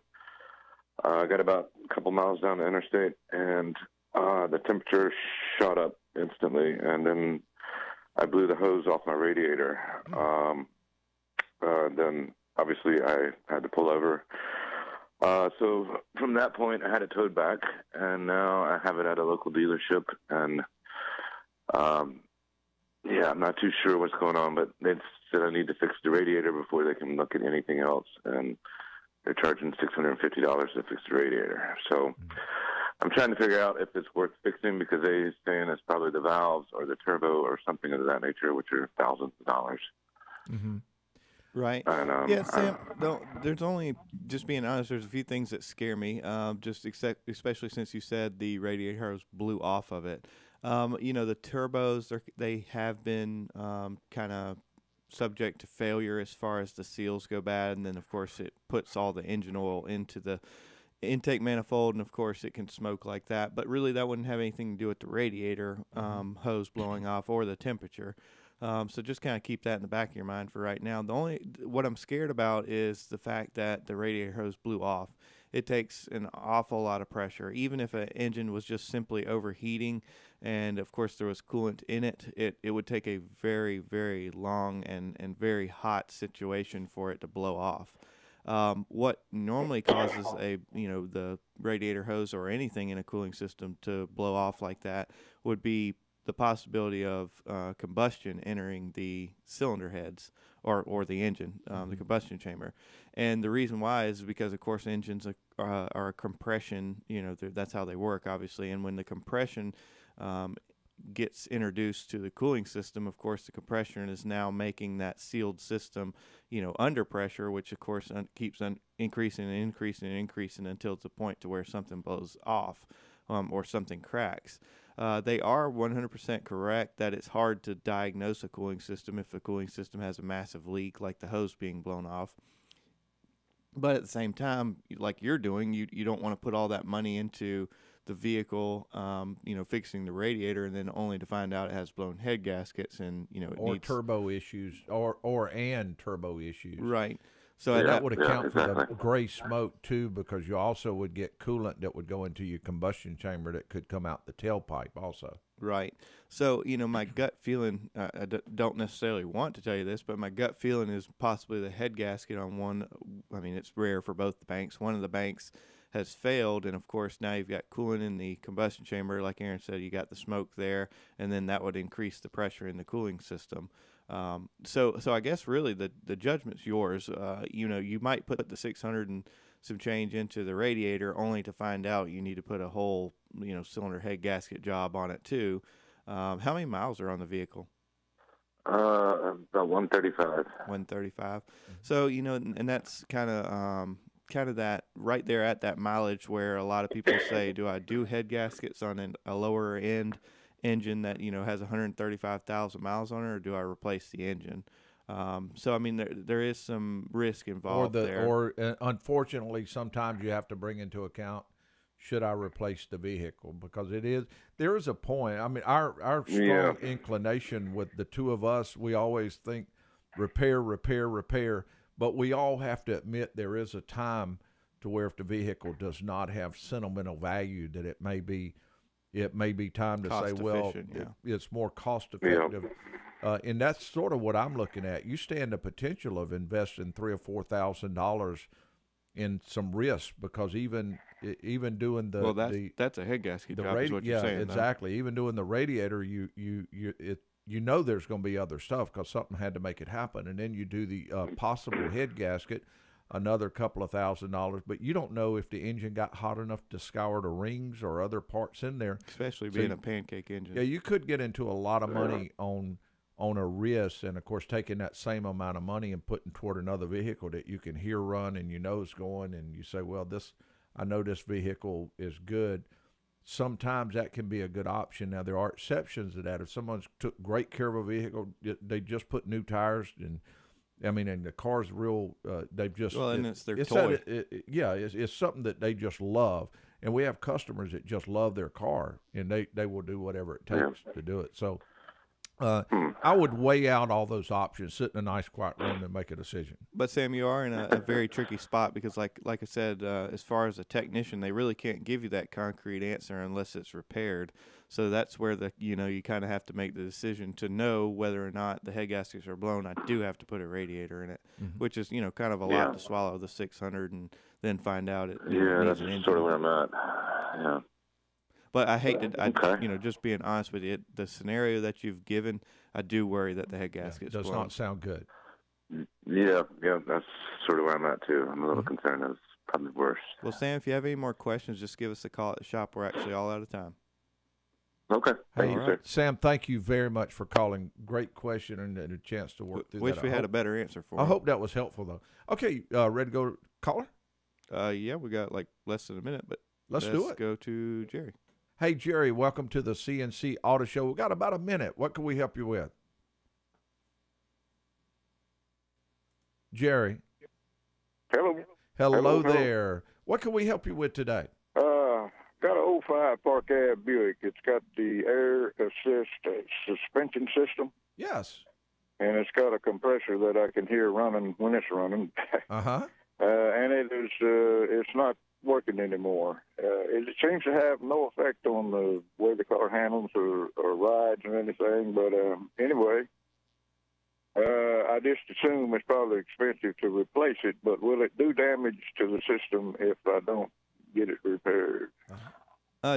I got about a couple miles down the interstate, and the temperature shot up instantly. And then I blew the hose off my radiator. Then, obviously, I had to pull over. So from that point, I had it towed back, and now I have it at a local dealership. And, yeah, I'm not too sure what's going on, but they said I need to fix the radiator before they can look at anything else. And they're charging $650 to fix the radiator. So I'm trying to figure out if it's worth fixing because they're saying it's probably the valves or the turbo or something of that nature, which are thousands of dollars. Right. And, yeah, Sam, there's only, just being honest, there's a few things that scare me, especially since you said the radiator hose blew off of it. The turbos, they have been kind of subject to failure as far as the seals go bad, and then, of course, it puts all the engine oil into the intake manifold, and, of course, it can smoke like that. But really, that wouldn't have anything to do with the radiator hose blowing off or the temperature. So just kind of keep that in the back of your mind for right now. What I'm scared about is the fact that the radiator hose blew off. It takes an awful lot of pressure. Even if an engine was just simply overheating and, of course, there was coolant in it, it would take a very, very long and very hot situation for it to blow off. What normally causes the radiator hose or anything in a cooling system to blow off like that would be the possibility of combustion entering the cylinder heads or the engine, the combustion chamber. And the reason why is because, of course, engines are a compression, that's how they work, obviously. And when the compression gets introduced to the cooling system, of course, the compression is now making that sealed system, under pressure, which, of course, keeps increasing and increasing and increasing until it's a point to where something blows off or something cracks. They are 100% correct that it's hard to diagnose a cooling system if the cooling system has a massive leak like the hose being blown off. But at the same time, like you're doing, you don't want to put all that money into the vehicle, fixing the radiator, and then only to find out it has blown head gaskets and it needs turbo issues or turbo issues. Right. So that would account for the gray smoke too, because you also would get coolant that would go into your combustion chamber that could come out the tailpipe also. Right. So, my gut feeling, I don't necessarily want to tell you this, but my gut feeling is possibly the head gasket on one. I mean, it's rare for both the banks. One of the banks has failed, and of course now you've got coolant in the combustion chamber. Like Aaron said, you got the smoke there, and then that would increase the pressure in the cooling system. So I guess really the judgment's yours. You might put the 600 and some change into the radiator only to find out you need to put a whole cylinder head gasket job on it too. How many miles are on the vehicle? About 135. 135. So and that's kind of that right there at that mileage where a lot of people say, do I do head gaskets on a lower end engine that, has 135,000 miles on it, or do I replace the engine? So I mean, there is some risk involved there. Or unfortunately, sometimes you have to bring into account, should I replace the vehicle? Because there is a point. I mean, our strong inclination with the two of us, we always think repair, but we all have to admit there is a time to where if the vehicle does not have sentimental value, that it may be time to say, well, it's more cost effective. And that's sort of what I'm looking at. You stand the potential of investing $3,000 or $4,000 in some risk, because even doing that's a head gasket job, is what you're saying. Exactly. Though. Even doing the radiator, you there's going to be other stuff because something had to make it happen, and then you do the possible head gasket, another couple of $1,000, but you don't know if the engine got hot enough to scour the rings or other parts in there. Especially being a pancake engine. Yeah, you could get into a lot of money on a risk, and of course taking that same amount of money and putting toward another vehicle that you can hear run and you know is going, and you say, well, I know this vehicle is good. Sometimes that can be a good option. Now, there are exceptions to that. If someone's took great care of a vehicle, they just put new tires, and the car's real. They've just and it's their toy. It's something that they just love, and we have customers that just love their car, and they will do whatever it takes to do it. So, I would weigh out all those options, sit in a nice quiet room, and make a decision. But Sam, you are in a very tricky spot because, like I said, as far as a technician, they really can't give you that concrete answer unless it's repaired. So that's where you kind of have to make the decision to know whether or not the head gaskets are blown. I do have to put a radiator in it, which is kind of a lot to swallow, the $600, and then find out it. That's an engine. sort of where I'm at. Yeah. But I hate to, just being honest with you, the scenario that you've given, I do worry that the head gasket's does blown. not sound good. Yeah, that's sort of where I'm at too. I'm a little concerned it's probably worse. Well, Sam, if you have any more questions, just give us a call at the shop. We're actually all out of time. Okay. Thank you, sir. Sam, thank you very much for calling. Great question and a chance to work through that. Wish we had a better answer for you. I hope that was helpful, though. Okay, ready to go caller? Yeah, we got like less than a minute, but let's do it. Let's go to Jerry. Hey, Jerry, welcome to the CNC Auto Show. We've got about a minute. What can we help you with? Jerry. Hello there. What can we help you with today? Got an 05 Park Ave Buick. It's got the air assist suspension system. Yes. And it's got a compressor that I can hear running when it's running. Uh-huh. And it's not working anymore. It seems to have no effect on the way the car handles or rides or anything. But anyway, I just assume it's probably expensive to replace it. But will it do damage to the system if I don't get it repaired?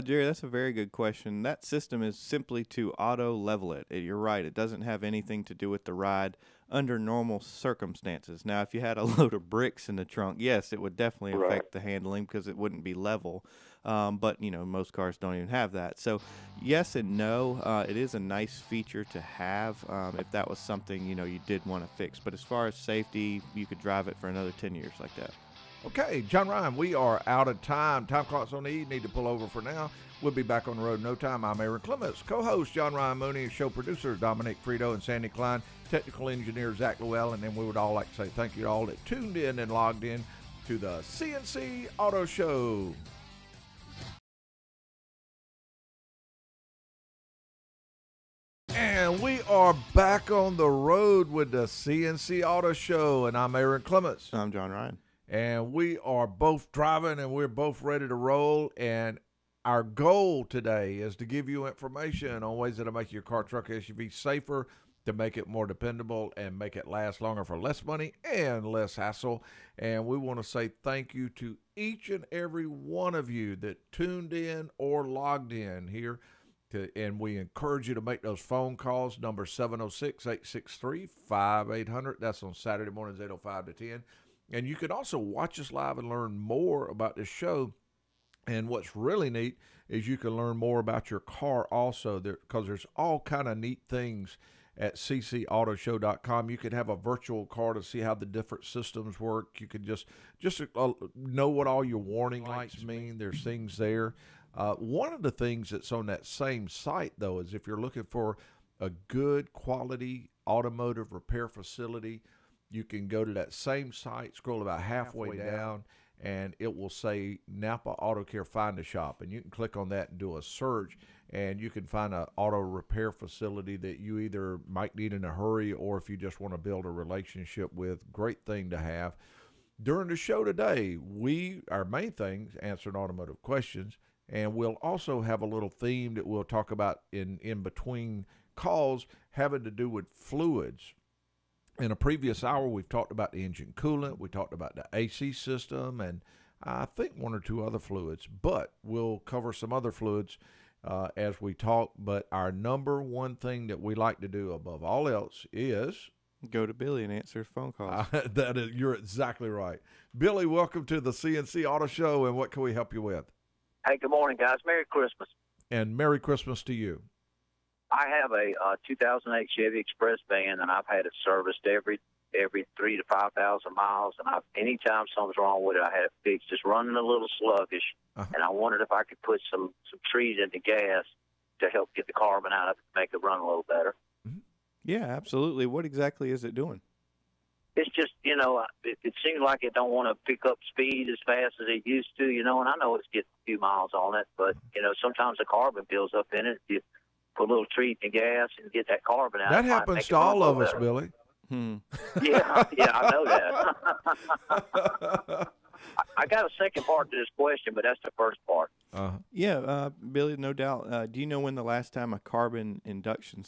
Jerry, that's a very good question. That system is simply to auto level it. You're right. It doesn't have anything to do with the ride under normal circumstances. Now, if you had a load of bricks in the trunk, yes, it would definitely affect the handling because it wouldn't be level. But, most cars don't even have that. So, yes and no. It is a nice feature to have if that was something, you did want to fix. But as far as safety, you could drive it for another 10 years like that. Okay, John Ryan, we are out of time. Time clock's on the E. Need to pull over for now. We'll be back on the road in no time. I'm Aaron Clements, co-host John Ryan Mooney, show producer Dominic Frito and Sandy Klein, technical engineer Zach Llewell, and then we would all like to say thank you to all that tuned in and logged in to the CNC Auto Show. And we are back on the road with the CNC Auto Show, and I'm Aaron Clements. I'm John Ryan. And we are both driving, and we're both ready to roll. And our goal today is to give you information on ways that'll make your car, truck, SUV safer, to make it more dependable and make it last longer for less money and less hassle. And we want to say thank you to each and every one of you that tuned in or logged in here. And we encourage you to make those phone calls, number 706-863-5800. That's on Saturday mornings, 8:05 to 10. And you can also watch us live and learn more about this show. And what's really neat is you can learn more about your car also, because there's all kind of neat things at ccautoshow.com. You can have a virtual car to see how the different systems work. You can just know what all your warning lights mean. There's things there. One of the things that's on that same site, though, is if you're looking for a good quality automotive repair facility, you can go to that same site, scroll about halfway down, and it will say Napa Auto Care Find a Shop. And you can click on that and do a search, and you can find an auto repair facility that you either might need in a hurry or if you just want to build a relationship with. Great thing to have. During the show today, our main thing is answering automotive questions, and we'll also have a little theme that we'll talk about in between calls having to do with fluids. In a previous hour, we've talked about the engine coolant, we talked about the AC system, and I think one or two other fluids, but we'll cover some other fluids as we talk. But our number one thing that we like to do above all else is go to Billy and answer his phone calls. You're exactly right. Billy, welcome to the CNC Auto Show, and what can we help you with? Hey, good morning, guys. Merry Christmas. And Merry Christmas to you. I have a 2008 Chevy Express van, and I've had it serviced every 3,000 to 5,000 miles. And anytime something's wrong with it, I had it fixed. It's running a little sluggish, and I wondered if I could put some trees in the gas to help get the carbon out of it, make it run a little better. Yeah, absolutely. What exactly is it doing? It's just, it seems like it don't want to pick up speed as fast as it used to, and I know it's getting a few miles on it, but, sometimes the carbon builds up in it. You put a little treat in the gas and get that carbon out. That happens to all of us, Billy. Yeah, I know that. I got a second part to this question, but that's the first part. Yeah, Billy, no doubt. Do you know when the last time a carbon induction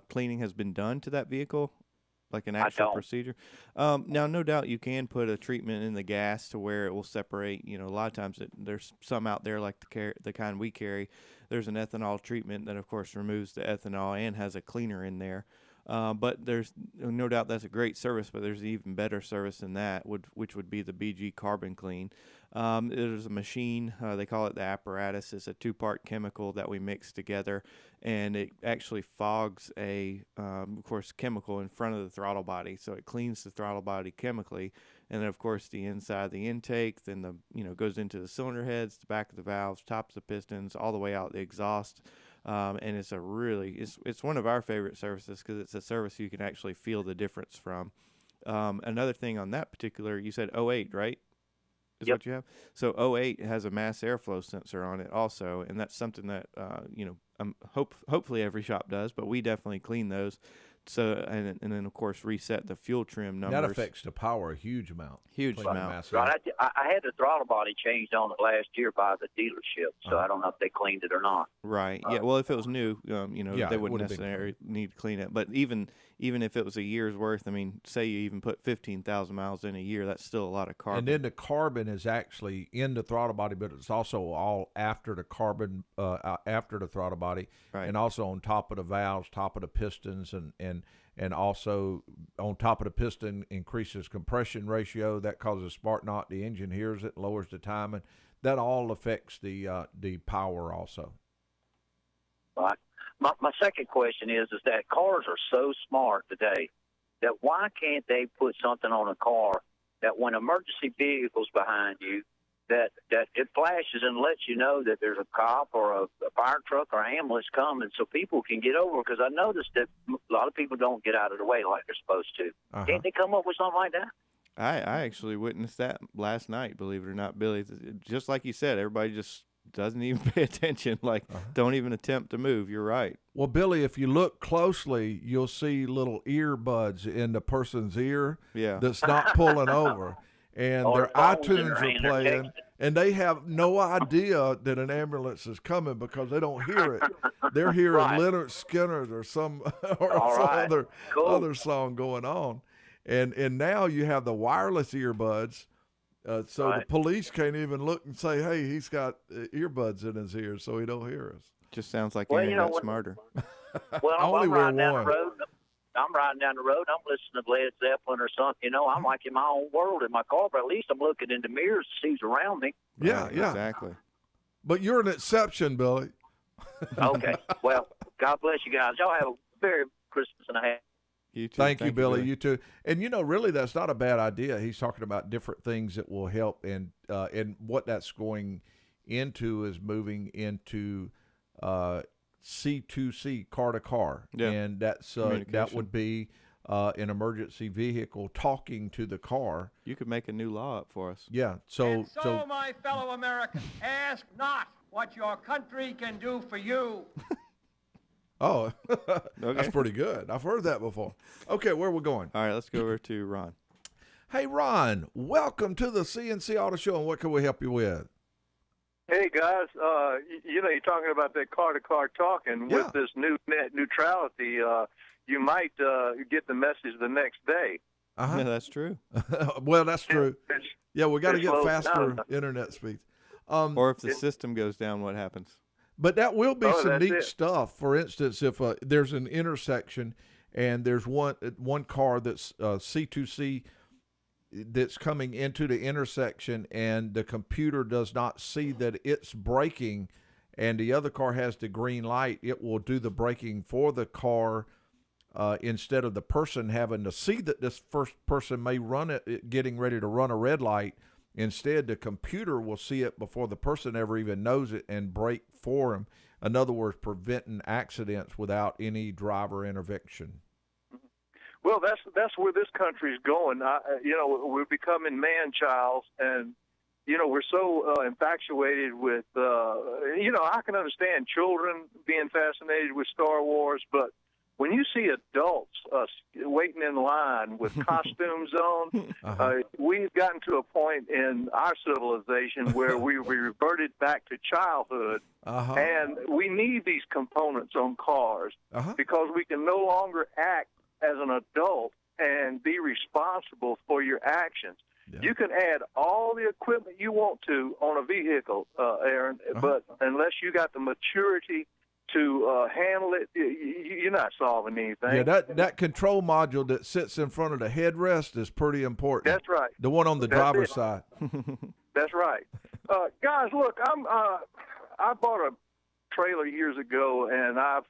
cleaning has been done to that vehicle? Like an actual procedure? Now, no doubt you can put a treatment in the gas to where it will separate. A lot of times there's some out there like the kind we carry. There's an ethanol treatment that, of course, removes the ethanol and has a cleaner in there. But there's no doubt that's a great service, but there's an even better service than that, which would be the BG Carbon Clean. There's a machine, they call it the apparatus. It's a two-part chemical that we mix together, and it actually fogs of course, chemical in front of the throttle body. So it cleans the throttle body chemically, and then, of course, the inside, the intake, then goes into the cylinder heads, the back of the valves, tops of the pistons, all the way out the exhaust. And it's it's one of our favorite services because it's a service you can actually feel the difference from. Another thing on that particular, you said 08, right? Is what you have? So 08 has a mass airflow sensor on it also, and that's something that hopefully every shop does, but we definitely clean those. So and then of course reset the fuel trim numbers. That affects the power a huge amount. Right. I had the throttle body changed on it last year by the dealership, so I don't know if they cleaned it or not. Right. Yeah. Well, if it was new, they wouldn't necessarily need to clean it. But even if it was a year's worth, say you even put 15,000 miles in a year, that's still a lot of carbon. And then the carbon is actually in the throttle body, but it's also all after the carbon, after the throttle body, right. And also on top of the valves, top of the pistons, and also on top of the piston increases compression ratio. That causes spark knot. The engine hears it, lowers the timing. That all affects the power also. Right. My second question is that cars are so smart today that why can't they put something on a car that when emergency vehicle's behind you, that it flashes and lets you know that there's a cop or a fire truck or ambulance coming so people can get over? Because I noticed that a lot of people don't get out of the way like they're supposed to. Can't they come up with something like that? I actually witnessed that last night, believe it or not, Billy. Just like you said, everybody just doesn't even pay attention, don't even attempt to move. You're right. Well, Billy, if you look closely, you'll see little earbuds in the person's ear that's not pulling over. And their iTunes are playing, and they have no idea that an ambulance is coming because they don't hear it. They're hearing Leonard Skinner or some other song going on. And now you have the wireless earbuds, so the police can't even look and say, hey, he's got earbuds in his ears so he don't hear us. Just sounds like you got smarter. Well, I'm riding down the road, I'm listening to Led Zeppelin or something, I'm like in my own world in my car, but at least I'm looking in the mirrors to see who's around me. Yeah, exactly. But you're an exception, Billy. Okay. Well, God bless you guys. Y'all have a very Christmas and a half. You too. Thank you, Billy. You too. And really, that's not a bad idea. He's talking about different things that will help, and what that's going into is moving into C2C, car to car, Yeah. and that would be an emergency vehicle talking to the car. You could make a new law up for us. Yeah. So my fellow Americans, ask not what your country can do for you. Oh, Okay. that's pretty good. I've heard that before. Okay, where are we going? All right, let's go over to Ron. Hey, Ron, welcome to the CNC Auto Show, and what can we help you with? Hey guys, you're talking about that car-to-car talking. Yeah. With this new net neutrality. You might get the message the next day. Yeah, that's true. Well, that's true. Yeah, we got to it get slows faster down. internet speeds. Or if the system goes down, what happens? But that will be some that's neat it. stuff. For instance, if there's an intersection and there's one car that's C2C that's coming into the intersection, and the computer does not see that it's braking, and the other car has the green light, it will do the braking for the car instead of the person having to see that this first person may run it getting ready to run a red light. Instead, the computer will see it before the person ever even knows it and brake for him. In other words, preventing accidents without any driver intervention. Well, that's where this country's going. We're becoming man-childs, and we're so infatuated with. I can understand children being fascinated with Star Wars, but when you see adults waiting in line with costumes on, we've gotten to a point in our civilization where we reverted back to childhood, and we need these components on cars because we can no longer act as an adult and be responsible for your actions. Yeah. You can add all the equipment you want to on a vehicle, Aaron, but unless you got the maturity to handle it, you're not solving anything. Yeah, that control module that sits in front of the headrest is pretty important. That's right. The one on the driver's side. That's right. Guys, look, I bought a trailer years ago, and I've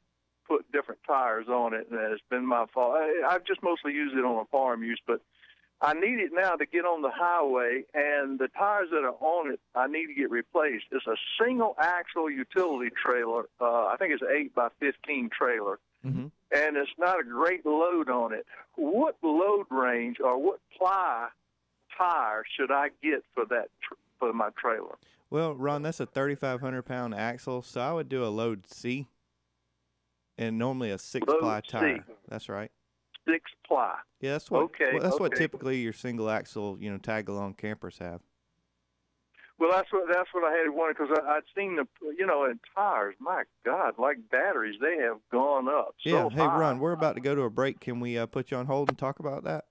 put different tires on it, and it's been my fault. I've just mostly used it on a farm use, but I need it now to get on the highway, and the tires that are on it, I need to get replaced. It's a single-axle utility trailer. I think it's an 8x15 trailer, and it's not a great load on it. What load range or what ply tire should I get for that for my trailer? Well, Ron, that's a 3,500-pound axle, so I would do a load C, and normally a 6-ply tire. That's right. 6-ply. Yeah, that's what. Okay. That's what typically your single axle, tag-along campers have. Well, that's what I had wanted, because I'd seen the in tires. My God, like batteries, they have gone up. Yeah. Hey, high. Ron, we're about to go to a break. Can we put you on hold and talk about that?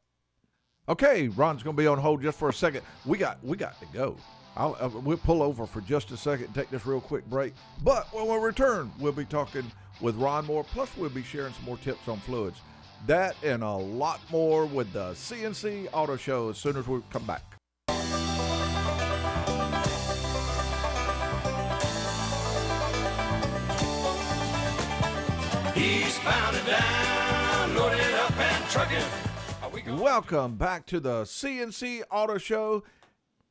Okay, Ron's going to be on hold just for a second. We got to go. We'll pull over for just a second and take this real quick break. But when we return, we'll be talking with Ron more. Plus, we'll be sharing some more tips on fluids. That and a lot more with the CNC Auto Show as soon as we come back. Eastbound and down, loaded up and trucking. Welcome back to the CNC Auto Show.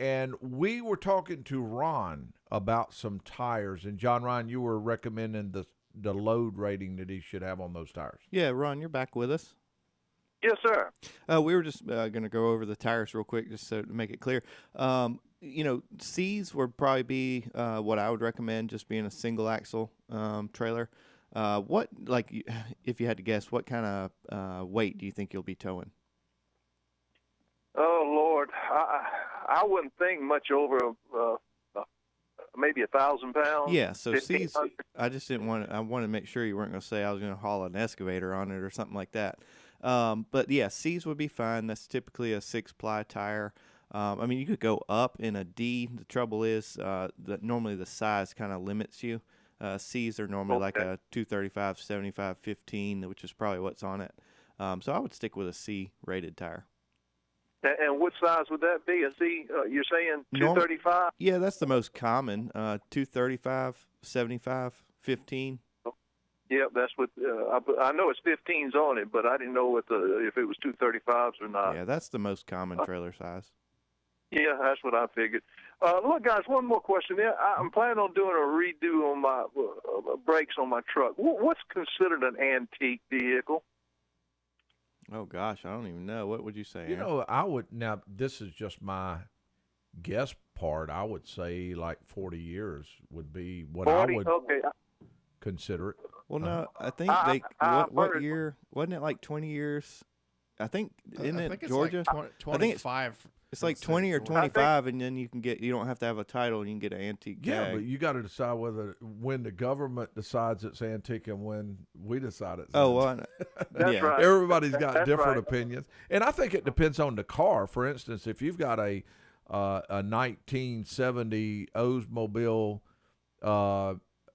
And we were talking to Ron about some tires. And John Ryan, you were recommending the load rating that he should have on those tires. Yeah, Ron, you're back with us. Yes, sir. We were just going to go over the tires real quick just so to make it clear. C's would probably be what I would recommend, just being a single axle trailer. If you had to guess, what kind of weight do you think you'll be towing? Oh, Lord. I wouldn't think much over maybe 1,000 pounds. Yeah, so C's, I just didn't want to, I wanted to make sure you weren't going to say I was going to haul an excavator on it or something like that. But yeah, C's would be fine. That's typically a 6-ply tire. You could go up in a D. The trouble is that normally the size kind of limits you. C's are normally like a 235, 75, 15, which is probably what's on it. So I would stick with a C-rated tire. And what size would that be? A C? You're saying 235? Yeah, that's the most common. 235, 75, 15. Yep, that's what I know. It's 15s on it, but I didn't know if it was 235s or not. Yeah, that's the most common trailer size. Yeah, that's what I figured. Look, guys, one more question. I'm planning on doing a redo on my brakes on my truck. What's considered an antique vehicle? Oh gosh, I don't even know. What would you say, You Aaron? know, I would now. This is just my guess part. I would say like 40 years would be what 40? I would Okay. consider it. Well, no, I think what year wasn't it? Like 20 years? I think isn't I it think it's Georgia? like 20, I think 25. it's like 20 or 25, and then you don't have to have a title, and you can get an antique Yeah, tag. but you got to decide when the government decides it's antique and when we decide it's Oh, antique. well, That's right. Everybody's got That's different right. opinions, and I think it depends on the car. For instance, if you've got a 1970 Oldsmobile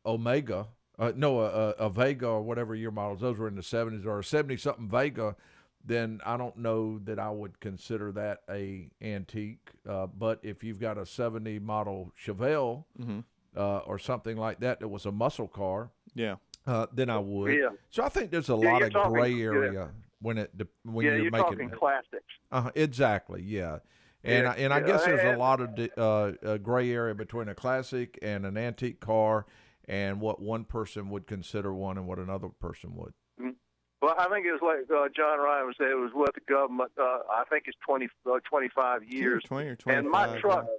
Omega, a Vega or whatever year models, those were in the 70s, or a 70-something Vega, then I don't know that I would consider that a antique. But if you've got a 70 model Chevelle or something like that was a muscle car, Yeah. then I would. Yeah. So I think there's a Yeah, lot you're of talking- gray yeah. area when Yeah, you're you're making talking classics. exactly, yeah. And Yeah, I guess there's a and- lot of gray area between a classic and an antique car, and what one person would consider one and what another person would. Well, I think it was like John Ryan said, it was with the government. I think it's 25 years. 20 or 25. And my truck,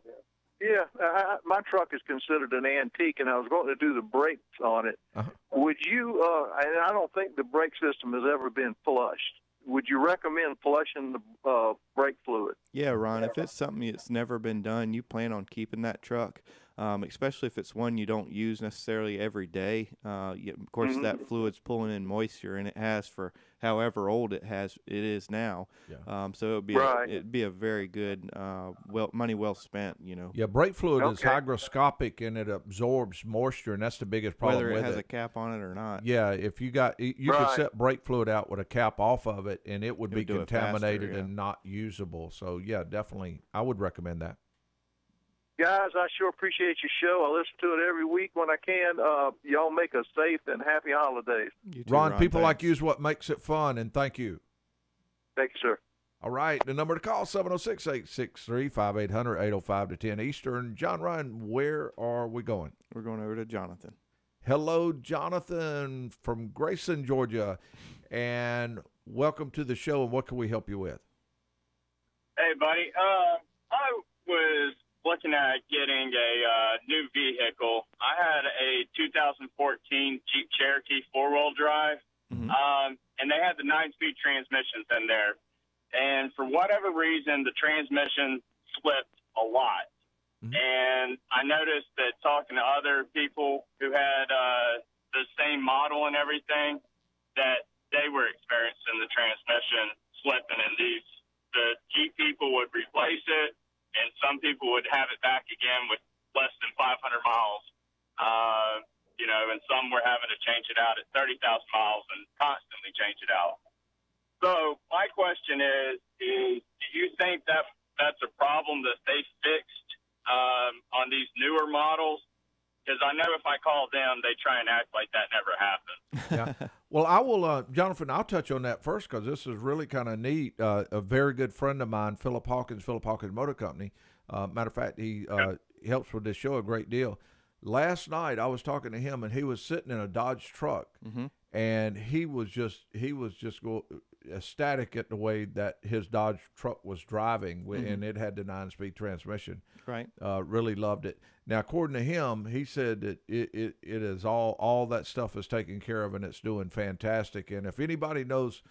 my truck is considered an antique, and I was going to do the brakes on it. Would you, and I don't think the brake system has ever been flushed, would you recommend flushing the brake fluid? Yeah, Ron, if it's something that's never been done, you plan on keeping that truck, especially if it's one you don't use necessarily every day. Of course, that fluid's pulling in moisture, and it has for however old it is now. Yeah. So it'd be a very good money well spent. Yeah, brake fluid is hygroscopic and it absorbs moisture, and that's the biggest problem whether with it has a cap on it or not. Yeah, if you could set brake fluid out with a cap off of it, and it would be do it contaminated faster, and not usable. So yeah, definitely, I would recommend that. Guys, I sure appreciate your show. I listen to it every week when I can. Y'all make us safe and happy holidays. You too, Ron, people like thanks. you is what makes it fun, and thank you. Thank you, sir. All right, the number to call, 706-863-5800, 805 to 10 Eastern. John Ryan, where are we going? We're going over to Jonathan. Hello, Jonathan from Grayson, Georgia, and welcome to the show, and what can we help you with? Hey, buddy. I was looking at getting a new vehicle. I had a 2014 Jeep Cherokee four-wheel drive, and they had the 9-speed transmissions in there. And for whatever reason, the transmission slipped a lot. And I noticed that talking to other people who had the same model and everything, that they were experiencing the transmission slipping. And the Jeep people would replace it, and some people would have it back again with less than 500 miles. And some were having to change it out at 30,000 miles and constantly change it out. So my question is do you think that that's a problem that they fixed on these newer models? Because I know if I call them, they try and act like that never happened. Yeah. Well, I will, Jonathan, I'll touch on that first because this is really kind of neat. A very good friend of mine, Philip Hawkins Motor Company. Matter of fact, he helps with this show a great deal. Last night, I was talking to him, and he was sitting in a Dodge truck, and he was just ecstatic at the way that his Dodge truck was driving, and it had the 9-speed transmission. Right. Really loved it. Now, according to him, he said that it is all that stuff is taken care of, and it's doing fantastic. And if anybody knows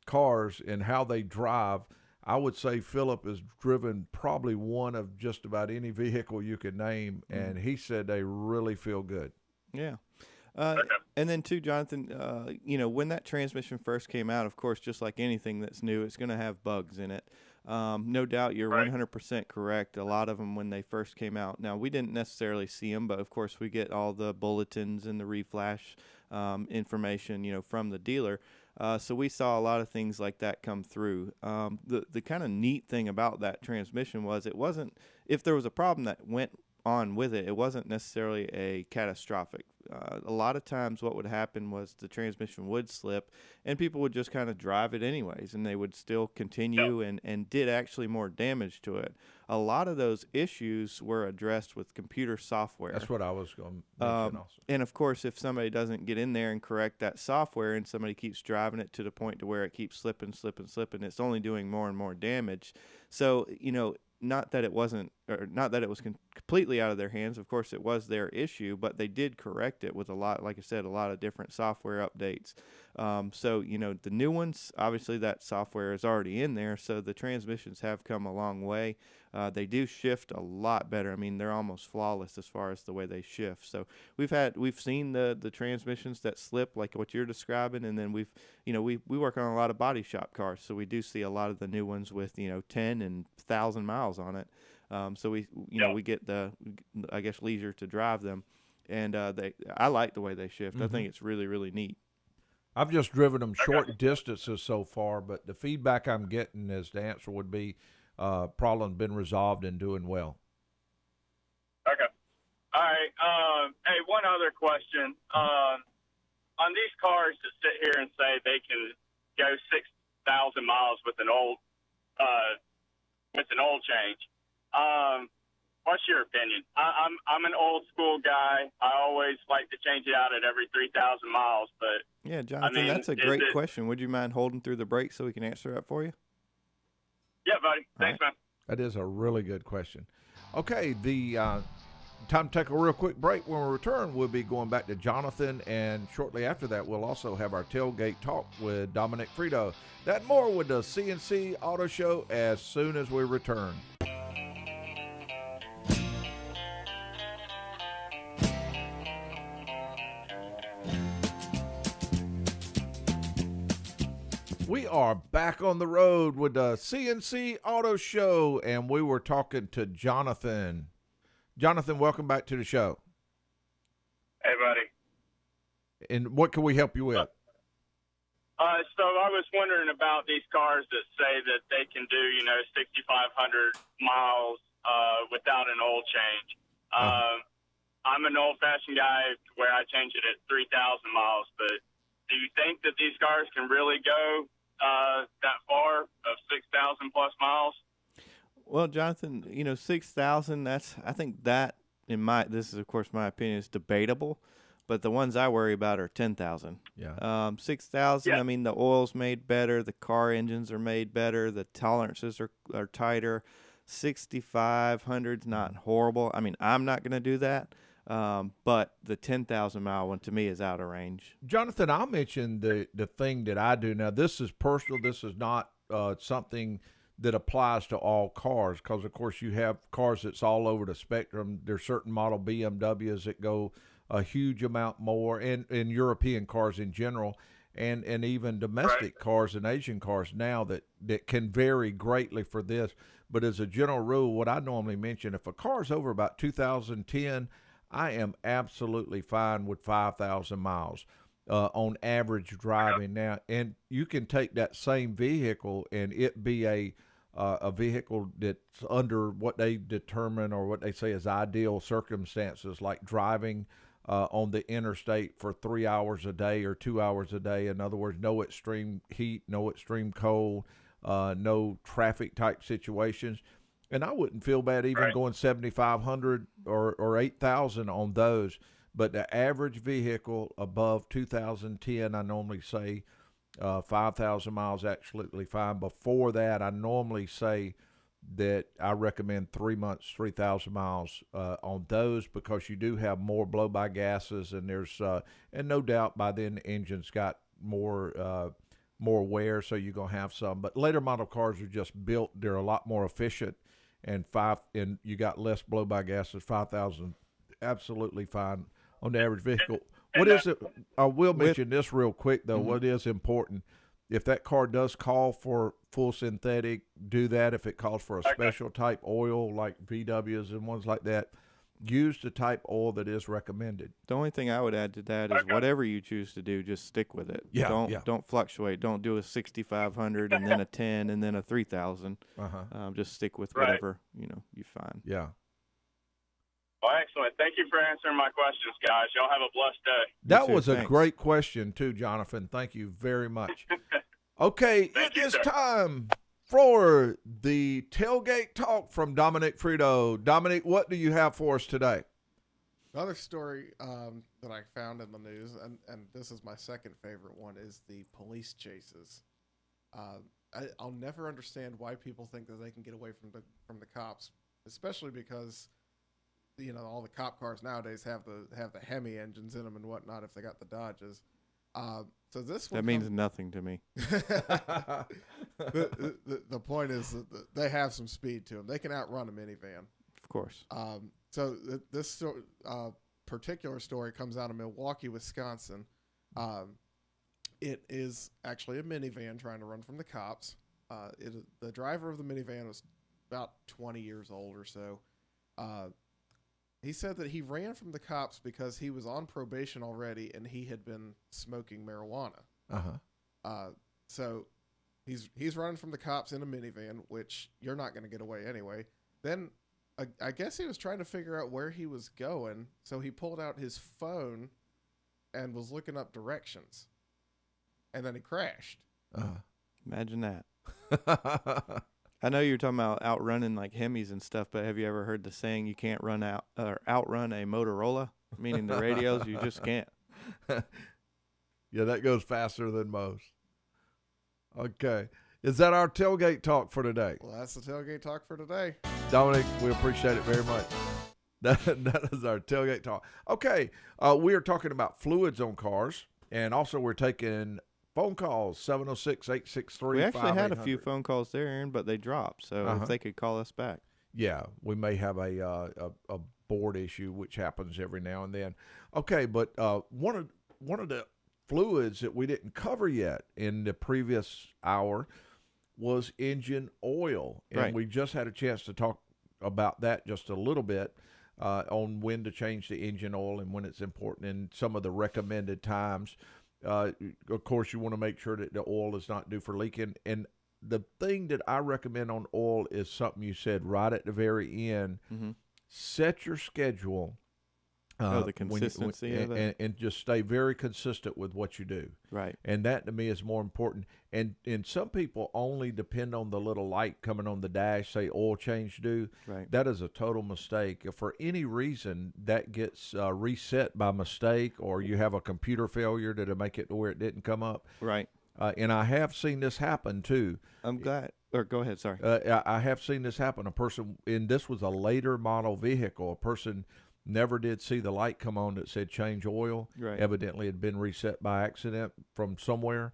cars and how they drive, I would say Philip has driven probably one of just about any vehicle you could name, and he said they really feel good. Yeah. And then too, Jonathan, when that transmission first came out, of course, just like anything that's new, it's going to have bugs in it. No doubt you're 100% correct. A lot of them when they first came out. Now, we didn't necessarily see them, but of course we get all the bulletins and the reflash information, from the dealer. So we saw a lot of things like that come through. The kind of neat thing about that transmission was it wasn't, if there was a problem that went on with it, it wasn't necessarily a catastrophic. A lot of times what would happen was the transmission would slip and people would just kind of drive it anyways, and they would still continue and did actually more damage to it. A lot of those issues were addressed with computer software. That's what I was going to mention also. And of course, if somebody doesn't get in there and correct that software and somebody keeps driving it to the point to where it keeps slipping, it's only doing more and more damage. So, not that it was completely out of their hands. Of course, it was their issue, but they did correct it with a lot of different software updates. So, the new ones, obviously that software is already in there, so the transmissions have come a long way. They do shift a lot better. I mean, they're almost flawless as far as the way they shift. So we've seen the transmissions that slip like what you're describing, and then we work on a lot of body shop cars, so we do see a lot of the new ones with 10 and 1,000 miles on it. So we get the, I guess, leisure to drive them, and I like the way they shift. Mm-hmm. I think it's really, really neat. I've just driven them short distances so far, but the feedback I'm getting is the answer would be problem been resolved and doing well. Okay. All right. Hey, one other question. On these cars that sit here and say they can go 6,000 miles with an oil change, what's your opinion? I'm an old school guy. I always like to change it out at every 3,000 miles. But yeah, Jonathan, that's a great question. Would you mind holding through the break so we can answer that for you? Yeah, buddy. Thanks, man. That is a really good question. Okay, the time to take a real quick break. When we return, we'll be going back to Jonathan, and shortly after that, we'll also have our Tailgate Talk with Dominic Frito. That more with the CNC Auto Show as soon as we return. We are back on the road with the CNC Auto Show, and we were talking to Jonathan. Jonathan, welcome back to the show. Hey, buddy. And what can we help you with? So I was wondering about these cars that say that they can do, 6,500 miles without an oil change. I'm an old-fashioned guy where I change it at 3,000 miles, but do you think that these cars can really go that far of 6,000 plus miles? Well, Jonathan, 6,000, I think that this is of course my opinion, is debatable, but the ones I worry about are 10,000. Yeah. 6,000, I mean, the oil's made better, the car engines are made better, the tolerances are tighter. 6,500's not horrible. I mean, I'm not going to do that. But the 10,000 mile one to me is out of range. Jonathan, I'll mention the thing that I do. Now, this is personal. This is not something that applies to all cars, because, of course, you have cars that's all over the spectrum. There's certain model BMWs that go a huge amount more, and European cars in general, and even domestic cars and Asian cars now that can vary greatly for this. But as a general rule, what I normally mention, if a car's over about 2010, I am absolutely fine with 5,000 miles on average driving now. And you can take that same vehicle and it be a vehicle that's under what they determine or what they say is ideal circumstances, like driving on the interstate for 3 hours a day or 2 hours a day. In other words, no extreme heat, no extreme cold, no traffic type situations. And I wouldn't feel bad even going 7,500 or 8,000 on those. But the average vehicle above 2010, I normally say 5,000 miles, absolutely fine. Before that, I normally say that I recommend 3 months, 3,000 miles on those, because you do have more blow-by gases, and there's and no doubt by then the engine's got more wear, so you're gonna have some. But later model cars are just built; they're a lot more efficient, and you got less blow-by gases. 5,000, absolutely fine on the average vehicle. What is it? I will mention this real quick though. What is important? If that car does call for full synthetic, do that. If it calls for a special type oil like VWs and ones like that, use the type oil that is recommended. The only thing I would add to that is whatever you choose to do, just stick with it. Don't fluctuate. Don't do a 6,500 and then a 10 and then a 3,000. Just stick with whatever you find. Yeah. Well, excellent. Thank you for answering my questions, guys. Y'all have a blessed day. That was a great question, too, Jonathan. Thank you very much. Okay, it is time for the Tailgate Talk from Dominic Frito. Dominic, what do you have for us today? Another story that I found in the news, and this is my second favorite one, is the police chases. I'll never understand why people think that they can get away from the cops, especially because all the cop cars nowadays have the Hemi engines in them and whatnot if they got the Dodges. So this one means nothing to me. the point is that they have some speed to them. They can outrun a minivan. Of course. So this particular story comes out of Milwaukee, Wisconsin. It is actually a minivan trying to run from the cops. The driver of the minivan was about 20 years old or so. He said that he ran from the cops because he was on probation already and he had been smoking marijuana. So he's running from the cops in a minivan, which you're not going to get away anyway. Then I guess he was trying to figure out where he was going, so he pulled out his phone and was looking up directions. And then he crashed. Imagine that. I know you're talking about outrunning like Hemis and stuff, but have you ever heard the saying you can't outrun a Motorola? Meaning the radios, you just can't. Yeah, that goes faster than most. Okay. Is that our tailgate talk for today? Well, that's the tailgate talk for today. Dominic, we appreciate it very much. That is our tailgate talk. Okay. We are talking about fluids on cars, and also we're taking phone calls, 706-863-5800. We actually had a few phone calls there, Aaron, but they dropped. So if they could call us back. Yeah, we may have a board issue, which happens every now and then. Okay, but one of the fluids that we didn't cover yet in the previous hour was engine oil. And we just had a chance to talk about that just a little bit on when to change the engine oil and when it's important and some of the recommended times. Of course, you want to make sure that the oil is not due for leaking. And the thing that I recommend on oil is something you said right at the very end. Mm-hmm. Set your schedule. The consistency of it. And just stay very consistent with what you do. Right. And that, to me, is more important. And some people only depend on the little light coming on the dash, say oil change due. Right. That is a total mistake. If for any reason that gets reset by mistake or you have a computer failure that'll make it to where it didn't come up. Right. And I have seen this happen, too. I'm glad. Or go ahead, sorry. I have seen this happen. A person, and this was a later model vehicle, a person never did see the light come on that said change oil. Right. Evidently it had been reset by accident from somewhere,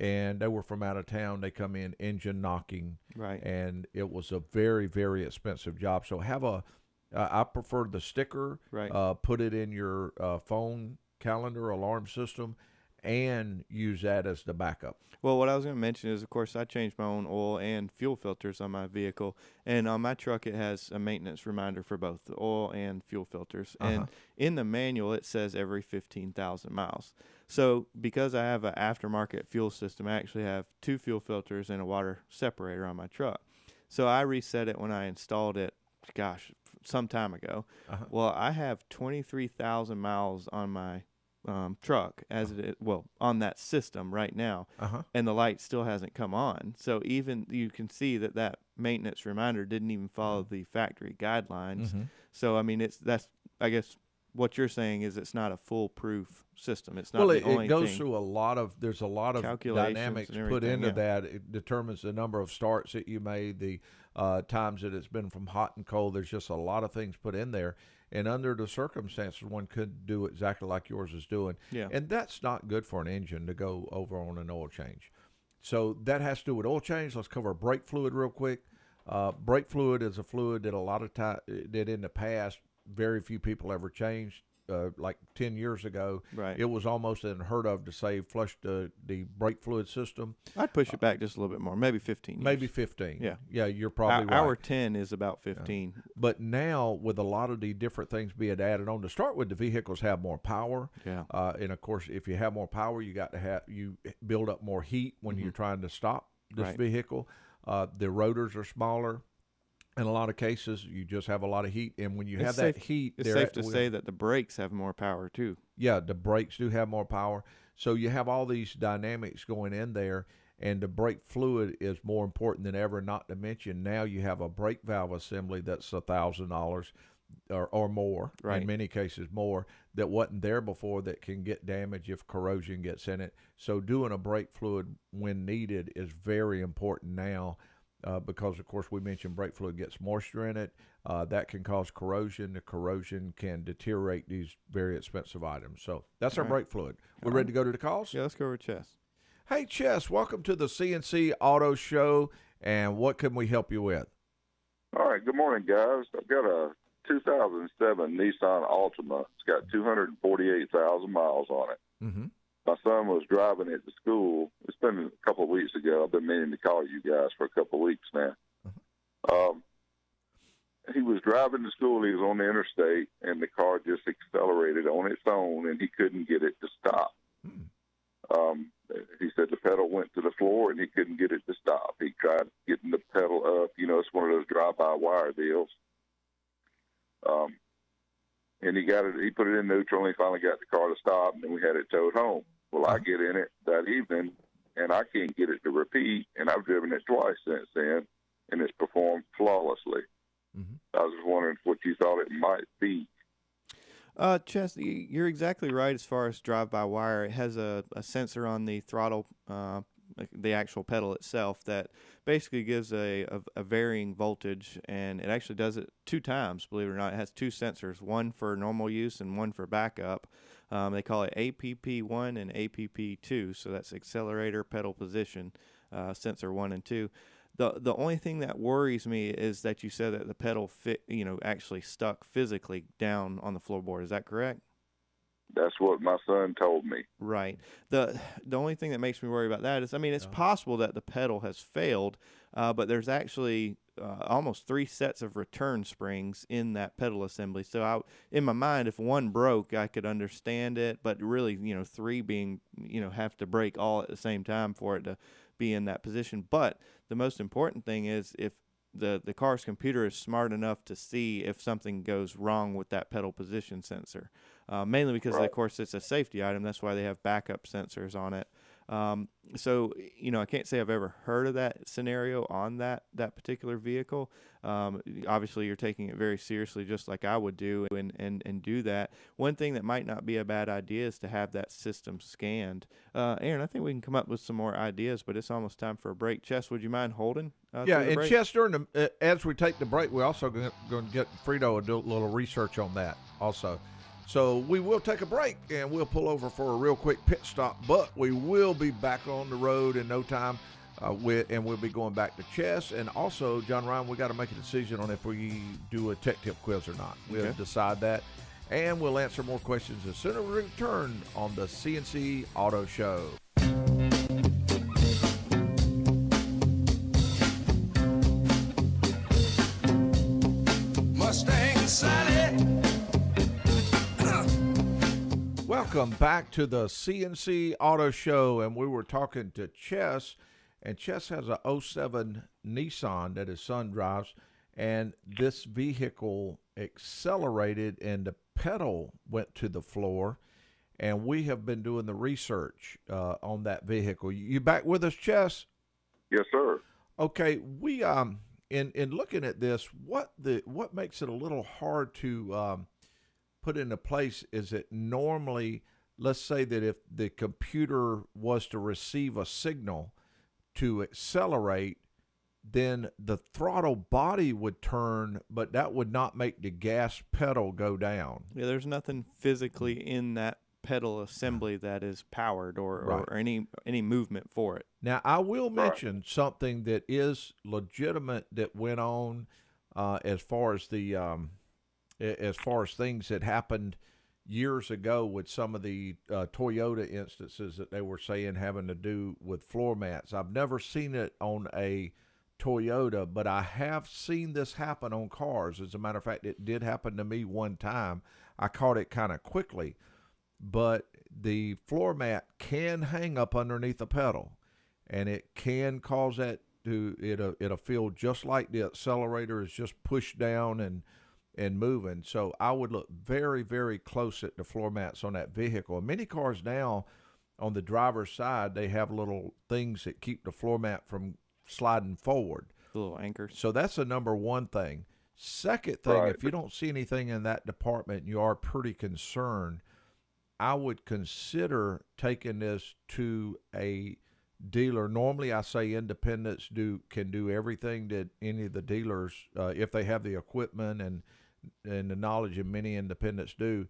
and they were from out of town. They come in engine knocking. Right. And it was a very, very expensive job. So have I prefer the sticker. Right. Put it in your phone calendar alarm system and use that as the backup. Well, what I was going to mention is, of course, I changed my own oil and fuel filters on my vehicle. And on my truck, it has a maintenance reminder for both the oil and fuel filters. And in the manual, it says every 15,000 miles. So because I have an aftermarket fuel system, I actually have 2 fuel filters and a water separator on my truck. So I reset it when I installed it, some time ago. Well, I have 23,000 miles on my truck as it is, on that system right now, and the light still hasn't come on. So even you can see that maintenance reminder didn't even follow the factory guidelines. So I mean, I guess what you're saying is it's not a foolproof system. It's not the only it goes thing. through there's a lot of dynamics put into that. It determines the number of starts that you made, the times that it's been from hot and cold. There's just a lot of things put in there. And under the circumstances, one could do exactly like yours is doing. Yeah. And that's not good for an engine to go over on an oil change. So that has to do with oil change. Let's cover brake fluid real quick. Brake fluid is a fluid that a lot of time that in the past very few people ever changed. Like 10 years ago, right. It was almost unheard of to say flush the brake fluid system. I'd push it back just a little bit more, maybe 15 years. Maybe 15. Yeah. Yeah, you're probably right. Our 10 is about 15. Yeah. But now, with a lot of the different things being added on, to start with, the vehicles have more power. Yeah. And, of course, if you have more power, you build up more heat when you're trying to stop this vehicle. The rotors are smaller. In a lot of cases, you just have a lot of heat, and when you have safe, that heat, it's safe to say that the brakes have more power too. Yeah, the brakes do have more power. So you have all these dynamics going in there, and the brake fluid is more important than ever. Not to mention now you have a brake valve assembly that's $1,000 or more, right. In many cases more, that wasn't there before, that can get damaged if corrosion gets in it. So doing a brake fluid when needed is very important now. Because, of course, we mentioned brake fluid gets moisture in it. That can cause corrosion. The corrosion can deteriorate these very expensive items. So that's our brake fluid. We're ready to go to the calls? Yeah, let's go over to Chess. Hey, Chess, welcome to the CNC Auto Show, and what can we help you with? All right, good morning, guys. I've got a 2007 Nissan Altima. It's got 248,000 miles on it. Mm-hmm. My son was driving it to school. It's been a couple of weeks ago. I've been meaning to call you guys for a couple of weeks now. He was driving to school. He was on the interstate, and the car just accelerated on its own, and he couldn't get it to stop. He said the pedal went to the floor, and he couldn't get it to stop. He tried getting the pedal up. You know, it's one of those drive-by-wire deals. And he got it. He put it in neutral, and he finally got the car to stop, and then we had it towed home. Well, I get in it that evening, and I can't get it to repeat, and I've driven it twice since then, and it's performed flawlessly. Mm-hmm. I was just wondering what you thought it might be. Chess, you're exactly right as far as drive-by-wire. It has a sensor on the throttle, the actual pedal itself, that basically gives a varying voltage, and it actually does it 2 times, believe it or not. It has 2 sensors, one for normal use and one for backup. They call it APP1 and APP2, so that's accelerator pedal position, sensor 1 and 2. The only thing that worries me is that you said that the pedal actually stuck physically down on the floorboard. Is that correct? That's what my son told me. Right. The only thing that makes me worry about that is, I mean, it's possible that the pedal has failed, but there's actually almost 3 sets of return springs in that pedal assembly. So in my mind, if one broke, I could understand it, but really, 3 being, have to break all at the same time for it to be in that position. But the most important thing is if the car's computer is smart enough to see if something goes wrong with that pedal position sensor. Mainly because, of course, it's a safety item. That's why they have backup sensors on it. So, I can't say I've ever heard of that scenario on that particular vehicle. Obviously, you're taking it very seriously, just like I would do, and do that. One thing that might not be a bad idea is to have that system scanned. Aaron, I think we can come up with some more ideas, but it's almost time for a break. Chess, would you mind holding? Yeah, and Chess, as we take the break, we're also going to get Frito to do a little research on that also. So we will take a break, and we'll pull over for a real quick pit stop, but we will be back on the road in no time, and we'll be going back to Chess. And also, John Ryan, we got to make a decision on if we do a tech tip quiz or not. We'll decide that, and we'll answer more questions as soon as we return on the CNC Auto Show. Mustang Sally. Welcome back to the CNC Auto Show, and we were talking to Chess, and Chess has a 07 Nissan that his son drives, and this vehicle accelerated and the pedal went to the floor, and we have been doing the research on that vehicle. You back with us, Chess? Yes, sir. Okay, we in looking at this, what makes it a little hard to put into place is that normally, let's say that if the computer was to receive a signal to accelerate, then the throttle body would turn, but that would not make the gas pedal go down. Yeah, there's nothing physically in that pedal assembly that is powered or any movement for it. Now, I will mention something that is legitimate that went on as far as things that happened years ago with some of the Toyota instances that they were saying having to do with floor mats. I've never seen it on a Toyota, but I have seen this happen on cars. As a matter of fact, it did happen to me one time. I caught it kind of quickly, but the floor mat can hang up underneath the pedal, and it can cause that it'll feel just like the accelerator is just pushed down and moving. So I would look very, very close at the floor mats on that vehicle. And many cars now, on the driver's side, they have little things that keep the floor mat from sliding forward. The little anchors. So that's the number one thing. Second thing, if you don't see anything in that department and you are pretty concerned, I would consider taking this to a dealer. Normally, I say independents can do everything that any of the dealers, if they have the equipment and the knowledge, and many independents do,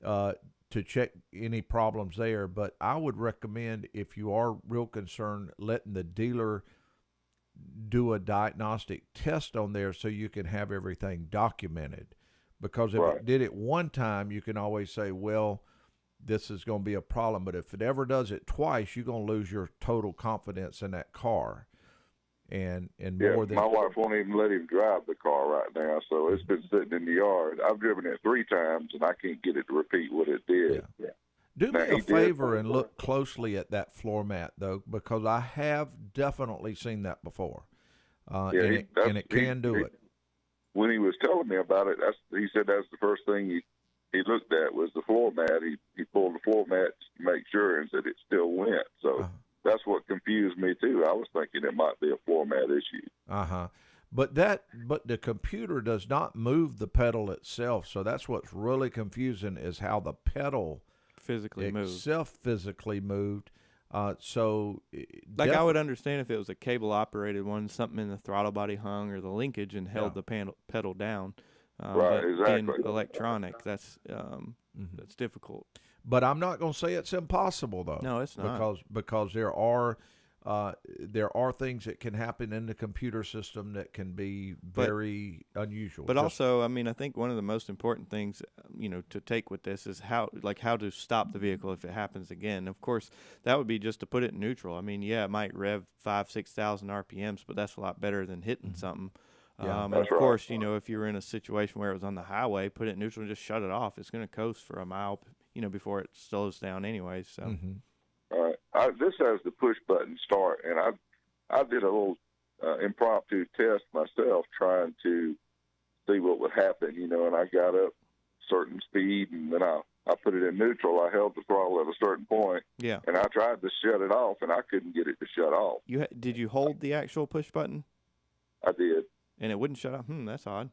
to check any problems there. But I would recommend, if you are real concerned, letting the dealer do a diagnostic test on there so you can have everything documented. Because if it did it one time, you can always say, well, this is going to be a problem. But if it ever does it twice, you're going to lose your total confidence in that car. And more than my wife won't even let him drive the car right now, so it's been sitting in the yard. I've driven it 3 times, and I can't get it to repeat what it did. Yeah. Do me a favor and look closely at that floor mat, though, because I have definitely seen that before, and it can do it. When he was telling me about it, he said that's the first thing he looked at was the floor mat. He pulled the floor mat to make sure and said it still went. So that's what confused me too. I was thinking it might be a floor mat issue. But the computer does not move the pedal itself. So that's what's really confusing, is how the pedal physically moved. So I would understand if it was a cable operated one, something in the throttle body hung or the linkage and held the pedal down. Right, but exactly. In electronic, that's difficult. But I'm not going to say it's impossible, though. No, it's not. Because there are things that can happen in the computer system that can be very unusual. But also, I mean, I think one of the most important things, to take with this is how to stop the vehicle if it happens again. Of course, that would be just to put it in neutral. I mean, it might rev 5,000-6,000 RPMs, but that's a lot better than hitting something. And of course, if you were in a situation where it was on the highway, put it in neutral and just shut it off. It's going to coast for a mile, before it slows down anyway. So. All right. This has the push button start, and I did a little impromptu test myself trying to see what would happen, and I got up a certain speed, and then I put it in neutral. I held the throttle at a certain point, and I tried to shut it off, and I couldn't get it to shut off. Did you hold the actual push button? I did. And it wouldn't shut off? That's odd.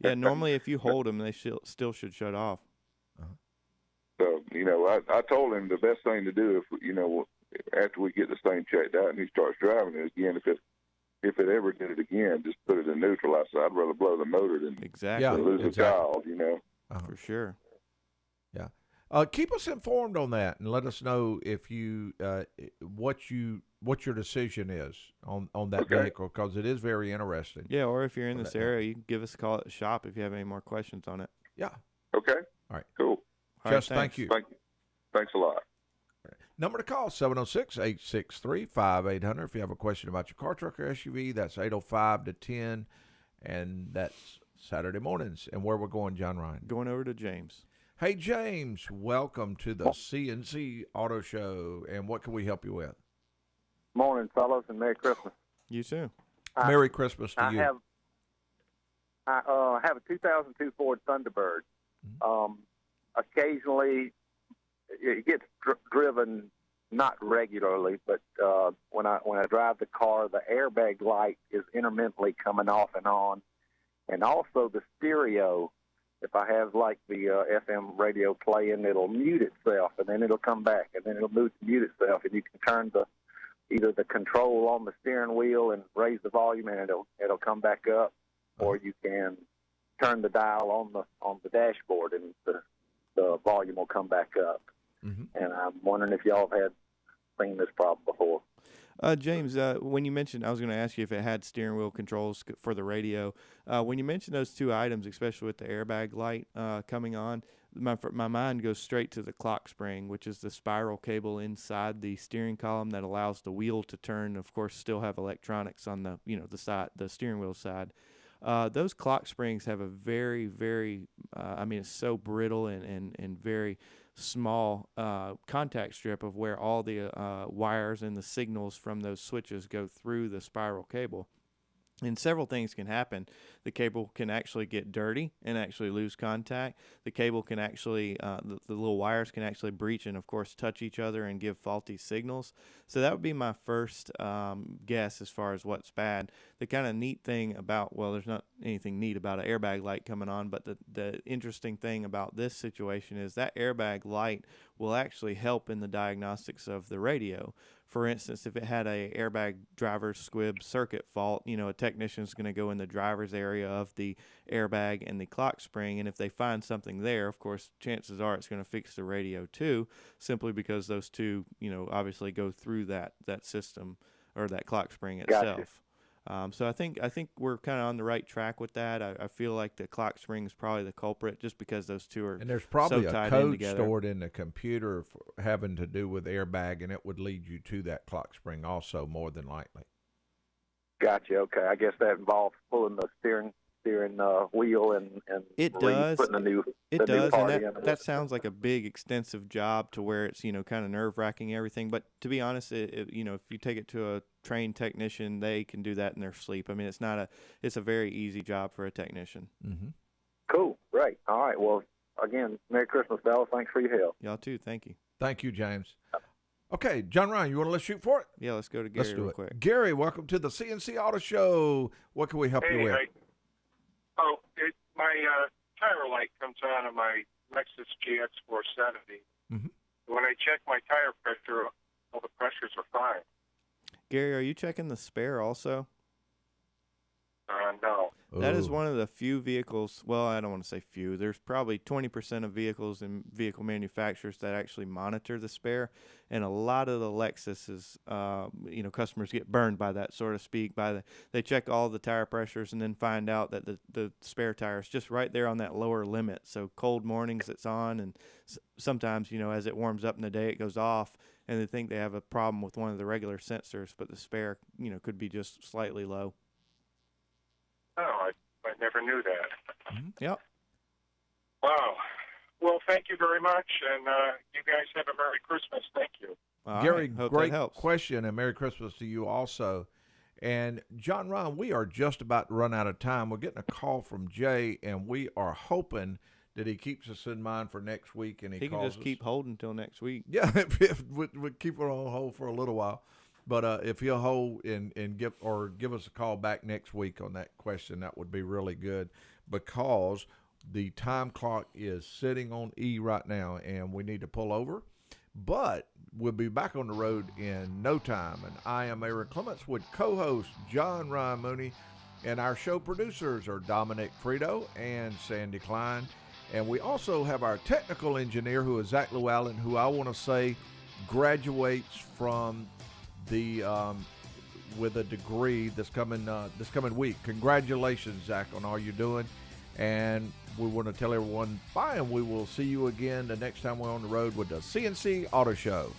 Yeah, normally if you hold them, they still should shut off. So, I told him the best thing to do after we get this thing checked out and he starts driving it again, if it ever did it again, just put it in neutral. I said, I'd rather blow the motor than lose a child, For sure. Yeah. Keep us informed on that and let us know if you what your decision is on that vehicle, because it is very interesting. Yeah, or if you're in this area, you can give us a call at the shop if you have any more questions on it. Yeah. Okay. All right. Cool. Jess, thank you. Thanks a lot. Number to call, 706-863-5800. If you have a question about your car, truck, or SUV, that's 805-10, and that's Saturday mornings. And where we're going, John Ryan? Going over to James. Hey, James, welcome to the CNC Auto Show, and what can we help you with? Morning, fellas, and Merry Christmas. You too. Merry Christmas to you. I have a 2002 Ford Thunderbird. Occasionally, it gets driven not regularly, but when I drive the car, the airbag light is intermittently coming off and on, and also the stereo. If I have like the FM radio playing, it'll mute itself, and then it'll come back, and then it'll mute itself, and you can turn either the control on the steering wheel and raise the volume, and it'll come back up, or you can turn the dial on the dashboard, and the volume will come back up. And I'm wondering if y'all have seen this problem before. James, when you mentioned, I was going to ask you if it had steering wheel controls for the radio. When you mentioned those two items, especially with the airbag light coming on, my mind goes straight to the clock spring, which is the spiral cable inside the steering column that allows the wheel to turn. Of course, still have electronics on the the side, the steering wheel side. Those clock springs have a very, very, it's so brittle and very small contact strip of where all the wires and the signals from those switches go through the spiral cable. And several things can happen. The cable can actually get dirty and actually lose contact. The cable can actually, the little wires can actually breach and, of course, touch each other and give faulty signals. So that would be my first guess as far as what's bad. The kind of neat thing about, well, there's not anything neat about an airbag light coming on, but the interesting thing about this situation is that airbag light will actually help in the diagnostics of the radio. For instance, if it had a airbag driver squib circuit fault, a technician's going to go in the driver's area of the airbag and the clock spring, and if they find something there, of course, chances are it's going to fix the radio too, simply because those two, obviously go through that system or that clock spring itself. Gotcha. So I think we're kind of on the right track with that. I feel like the clock spring is probably the culprit, just because those two are and there's probably so a tied in code together. stored in the computer having to do with airbag, and it would lead you to that clock spring also, more than likely. Gotcha. Okay, I guess that involves pulling the steering wheel and It does. putting the new It does, part and in. that sounds like a big, extensive job to where it's kind of nerve-wracking and everything. But to be honest, if you take it to a trained technician, they can do that in their sleep. I mean, it's a very easy job for a technician. Mm-hmm. Cool. Great. All right. Well, again, Merry Christmas, fellas. Thanks for your help. Y'all too. Thank you. Thank you, James. Okay, John Ryan, you want to let's shoot for it? Yeah, let's go to Gary real quick. Gary, welcome to the CNC Auto Show. What can we help you with? My tire light comes on in my Lexus GX 470. Mm-hmm. When I check my tire pressure, all the pressures are fine. Gary, are you checking the spare also? No. That is one of the few vehicles, well, I don't want to say few. There's probably 20% of vehicles and vehicle manufacturers that actually monitor the spare. And a lot of the Lexuses, customers get burned by that, so to speak. They check all the tire pressures and then find out that the spare tire is just right there on that lower limit. So cold mornings it's on, and sometimes, as it warms up in the day, it goes off. And they think they have a problem with one of the regular sensors, but the spare, could be just slightly low. Oh, I never knew that. Mm-hmm. Yep. Wow. Well, thank you very much, and you guys have a Merry Christmas. Thank you. Gary, great question, and Merry Christmas to you also. And John Ryan, we are just about to run out of time. We're getting a call from Jay, and we are hoping that he keeps us in mind for next week. And he can just keep holding until next week. Yeah, we'll keep it on hold for a little while. But if he'll hold and give us a call back next week on that question, that would be really good, because the time clock is sitting on E right now, and we need to pull over. But we'll be back on the road in no time. And I am Aaron Clements with co-host John Ryan Mooney, and our show producers are Dominic Frito and Sandy Klein. And we also have our technical engineer, who is Zach Llewellyn, who I want to say graduates from the with a degree this coming week. Congratulations, Zach, on all you're doing, and we want to tell everyone bye, and we will see you again the next time we're on the road with the CNC Auto Show.